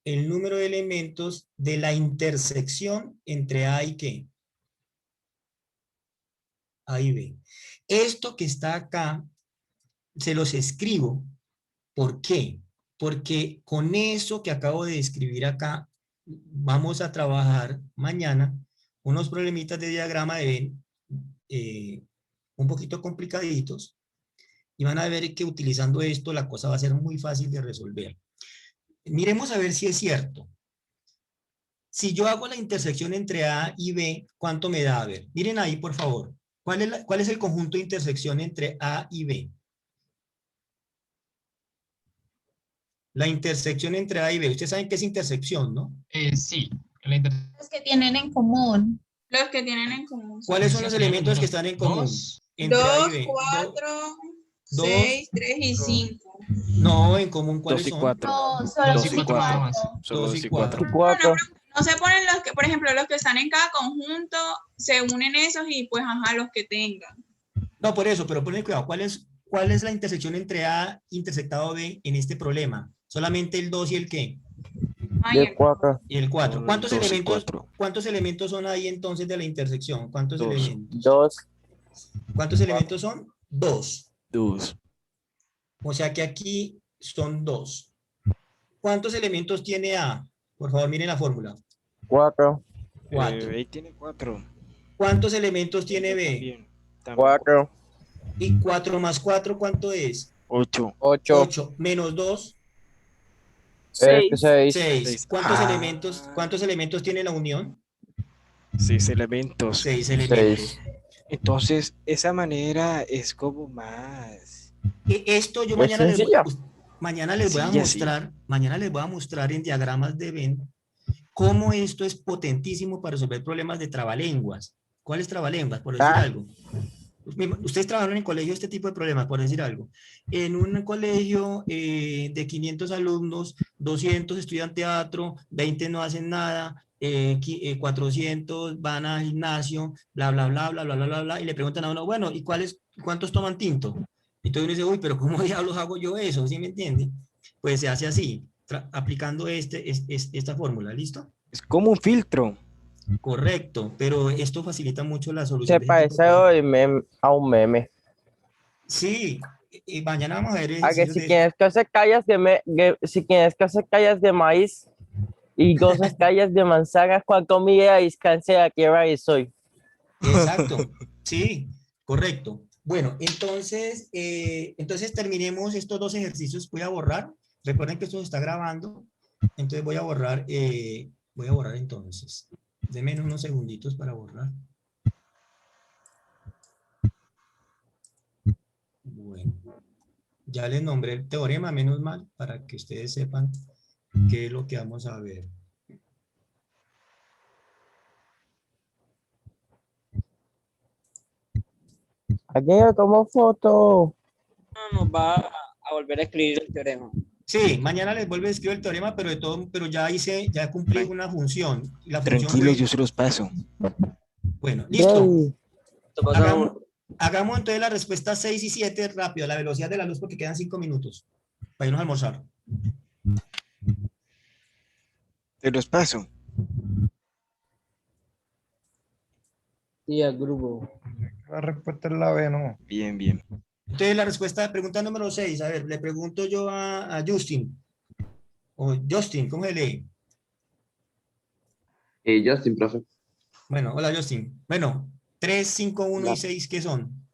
el número de elementos de la intersección entre A y ¿qué? A y B. Esto que está acá, se los escribo. ¿Por qué? Porque con eso que acabo de escribir acá, vamos a trabajar mañana unos problemitas de diagrama de Venn un poquito complicaditos y van a ver que utilizando esto la cosa va a ser muy fácil de resolver. Miremos a ver si es cierto. Si yo hago la intersección entre A y B, ¿cuánto me da? A ver, miren ahí, por favor. ¿Cuál es el conjunto de intersección entre A y B? La intersección entre A y B. Ustedes saben qué es intersección, ¿no? Sí. Los que tienen en común. Los que tienen en común. ¿Cuáles son los elementos que están en común? Entre A 2, y B. 4, Dos. 6, 3 y 5. No, en común, ¿cuáles 2 y son? 4. No, solo 2 son y 4. cuatro. Solo 2 2 y y 4. 4. No se ponen los que, por ejemplo, los que están en cada conjunto, se unen esos y pues ajá, los que tengan. No, por eso, pero ponen cuidado. ¿Cuál es la intersección entre A intersectado B en este problema? Solamente el 2 y el ¿qué? Y el 4. Y el 4. ¿Cuántos 2 y elementos, 4. ¿Cuántos elementos son ahí entonces de la intersección? ¿Cuántos 2. elementos? 2. ¿Cuántos elementos son? 2. 2. O sea que aquí son 2. ¿Cuántos elementos tiene A? Por favor, miren la fórmula. 4. 4. Ahí tiene 4. ¿Cuántos elementos tiene B? 4. ¿Y 4 más 4 cuánto es? 8. 8. 8 menos 2. 6. 6. ¿Cuántos elementos tiene la unión? 6 elementos. 6 elementos. Entonces, esa manera es como más... Esto yo Es sencilla. mañana les voy a Sencilla, sí. mostrar, mañana les voy a mostrar en diagramas de Venn cómo esto es potentísimo para resolver problemas de trabalenguas. ¿Cuáles trabalenguas? Por decir algo. Ustedes trabajaron en colegio este tipo de problemas, por decir algo. En un colegio de 500 alumnos, 200 estudian teatro, 20 no hacen nada, 400 van al gimnasio, bla, bla, bla, bla, bla, bla, bla, bla, y le preguntan a uno, bueno, ¿y cuántos toman tinto? Y entonces uno dice, uy, pero ¿cómo diablos hago yo eso? ¿Sí me entiende? Pues se hace así, aplicando esta fórmula, ¿listo? Es como un filtro. Correcto, pero esto facilita mucho la solución. Se parece a un meme. Sí, y mañana vamos a ver A que ejercicios si de... quieres que hacer callas si quieres que hacer callas de maíz y 2 callas de manzana, cuando mire descanse aquí soy. Exacto, sí, correcto. Bueno, entonces terminemos estos dos ejercicios. Voy a borrar. Recuerden que esto se está grabando. Entonces voy a borrar entonces. Denme unos segunditos para borrar. Bueno, ya les nombré el teorema, menos mal, para que ustedes sepan qué es lo que vamos a ver. Aquí yo tomo foto. Nos va a volver a escribir el teorema. Sí, mañana les vuelvo a escribir el teorema, pero ya cumplí una función. La función Tranquilos, fue... yo se los paso. Bueno, listo. Yay. Hagamos entonces la respuesta 6 y 7 rápido, la velocidad de la luz, porque quedan 5 minutos para irnos a almorzar. Se los paso. Sí, al grupo. La respuesta es la B, ¿no? Bien, bien. Entonces la respuesta, pregunta número 6, a ver, le pregunto yo a Justin. O Justin, ¿cómo se lee? Justin, profe. Bueno, hola Justin. Bueno, 3, 5, 1 y Hola. 6, ¿qué son?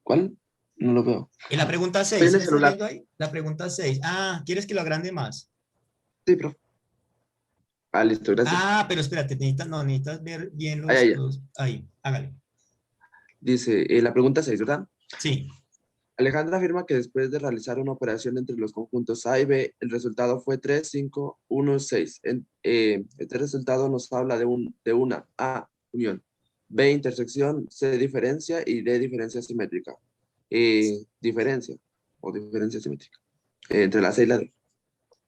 ¿Cuál? No lo veo. En la pregunta Estoy 6, en el ¿estás celular. viendo ahí? La pregunta 6. Ah, ¿quieres que lo agrande más? Sí, profe. Ah, listo, gracias. Ah, pero espérate, necesitas ver bien Ahí. Ahí, hágale. Dice, la pregunta 6, ¿verdad? Sí. Alejandra afirma que después de realizar una operación entre los conjuntos A y B, el resultado fue 3, 5, 1, 6. Este resultado nos habla de una A, unión, B, intersección, C, diferencia y D, diferencia simétrica. Diferencia simétrica. Entre la C y la D.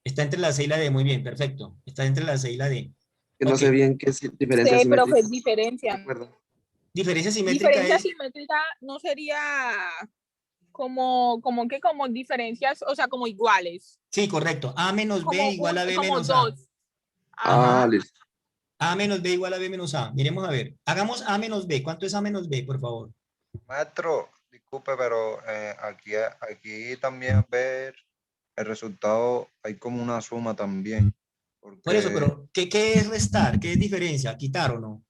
Está entre la C y la D, muy bien, perfecto. Está entre la C y la D. Que no sé bien qué es diferencia Sí, simétrica. profe, diferencia. Diferencia simétrica Diferencia es... simétrica no sería como diferencias, o sea, como iguales. Sí, correcto. A menos B igual a B como menos A. dos. Ajá. Listo. A menos B igual a B menos A. Miremos a ver. Hagamos A menos B. ¿Cuánto es A menos B, por favor? Maestro, disculpe, pero aquí también ver el resultado, hay como una suma también. Por eso, pero ¿qué es restar? ¿Qué es diferencia? ¿Quitar o no?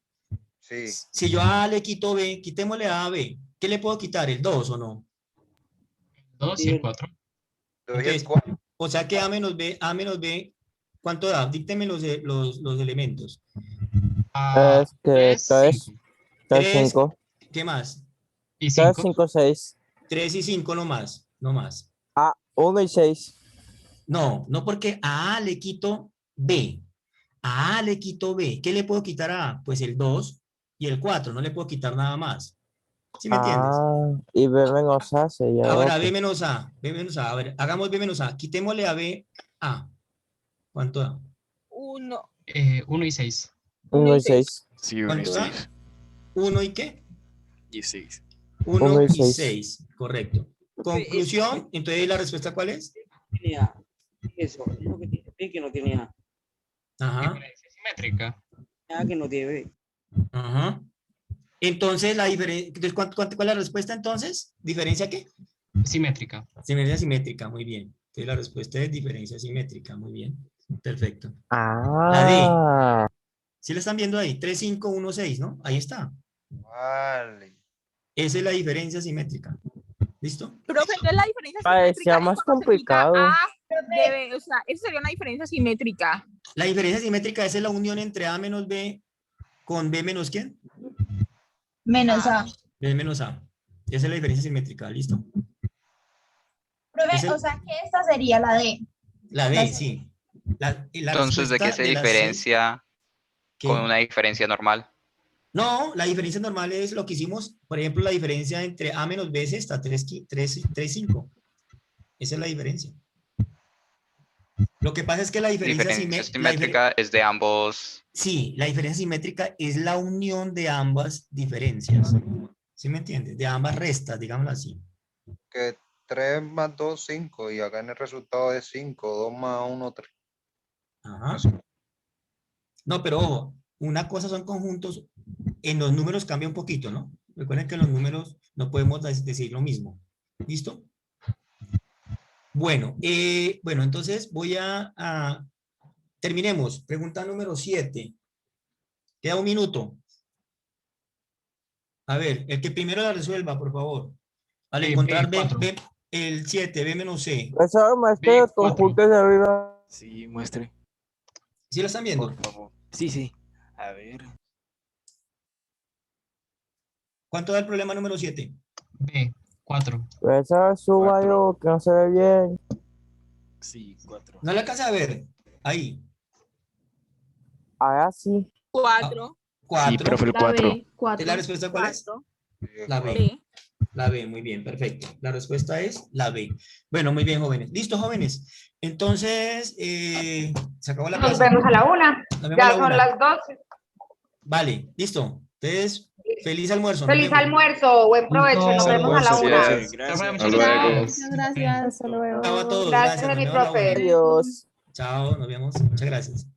Sí. Si yo a A le quito B, quitémosle A B. ¿Qué le puedo quitar? ¿El 2 o no? 2 y el 4. Entonces, o sea que A menos B, ¿cuánto da? Dícteme los elementos. Es que 3, 5. ¿Qué más? Y 3, 5, 6. 3 y 5 no más, no más. 1 y 6. No, no porque a A le quito B. A A le quito B. ¿Qué le puedo quitar a A? Pues el 2 y el 4. No le puedo quitar nada más. ¿Sí me entiendes? Y B menos A sería Ahora otro. B menos A. B menos A. A ver, hagamos B menos A. Quitémosle a B A. ¿Cuánto da? 1. 1 y 6. 1 y 6. Sí, 1 y ¿Cuánto da? 6. ¿1 y qué? Y 6. 1 y 6. 6. Correcto. Conclusión. Entonces, ¿la respuesta cuál es? Tenía eso, es lo que tiene B que no tiene A. Ajá. Simétrica. A que no tiene B. Ajá. Entonces, la diferencia, ¿cuál es la respuesta entonces? ¿Diferencia qué? Simétrica. Diferencia simétrica, muy bien. Entonces, la respuesta es diferencia simétrica, muy bien. Perfecto. Ah. La D. ¿Sí la están viendo ahí? 3, 5, 1, 6, ¿no? Ahí está. Vale. Esa es la diferencia simétrica. ¿Listo? Profe, entonces la diferencia Parecía simétrica más es cuando se quita complicado. A de B, o sea, esa sería una diferencia simétrica. La diferencia simétrica es la unión entre A menos B con B menos ¿quién? Menos A. B menos A. Esa es la diferencia simétrica, ¿listo? Profe, o sea que esta sería la D. La D, sí. Entonces, ¿de qué se diferencia con una diferencia normal? No, la diferencia normal es lo que hicimos, por ejemplo, la diferencia entre A menos B es esta, 3, 5. Esa es la diferencia. Lo que pasa es que la diferencia simétrica es de ambos. Sí, la diferencia simétrica es la unión de ambas diferencias. ¿Sí me entiendes? De ambas restas, digámoslo así. Que 3 más 2, 5, y acá en el resultado es 5, 2 más 1, 3. Ajá. No, pero ojo, una cosa son conjuntos en los números cambia un poquito, ¿no? Recuerden que en los números no podemos decir lo mismo. ¿Listo? Bueno, entonces voy a terminemos. Pregunta número 7. Queda un minuto. A ver, el que primero la resuelva, por favor. Al encontrar B, el 7, B menos C. Profesor, muestre los conjuntos de arriba. Sí, muestre. ¿Sí lo están viendo? Por favor. Sí, sí. A ver. ¿Cuánto da el problema número 7? B, 4. Profesor, suba yo, que no se ve bien. Sí, 4. ¿No le alcanza a ver? Ahí. Ahora sí. 4. 4. Sí, profe, el La 4. B, 4. ¿La respuesta cuál es? La B. B. La B, muy bien, perfecto. La respuesta es la B. Bueno, muy bien, jóvenes. ¿Listo, jóvenes? Entonces, se acabó la Nos clase. vemos a la 1. Nos vemos a Ya la son 1. las 12. Vale, listo. Entonces, feliz almuerzo. Feliz almuerzo, buen provecho. Nos vemos a la 1. Gracias. Hasta luego. Muchas gracias. Hasta luego. Chao a todos. Gracias, Nos mi vemos a la profe. 1. Adiós. Chao, nos vemos. Muchas gracias.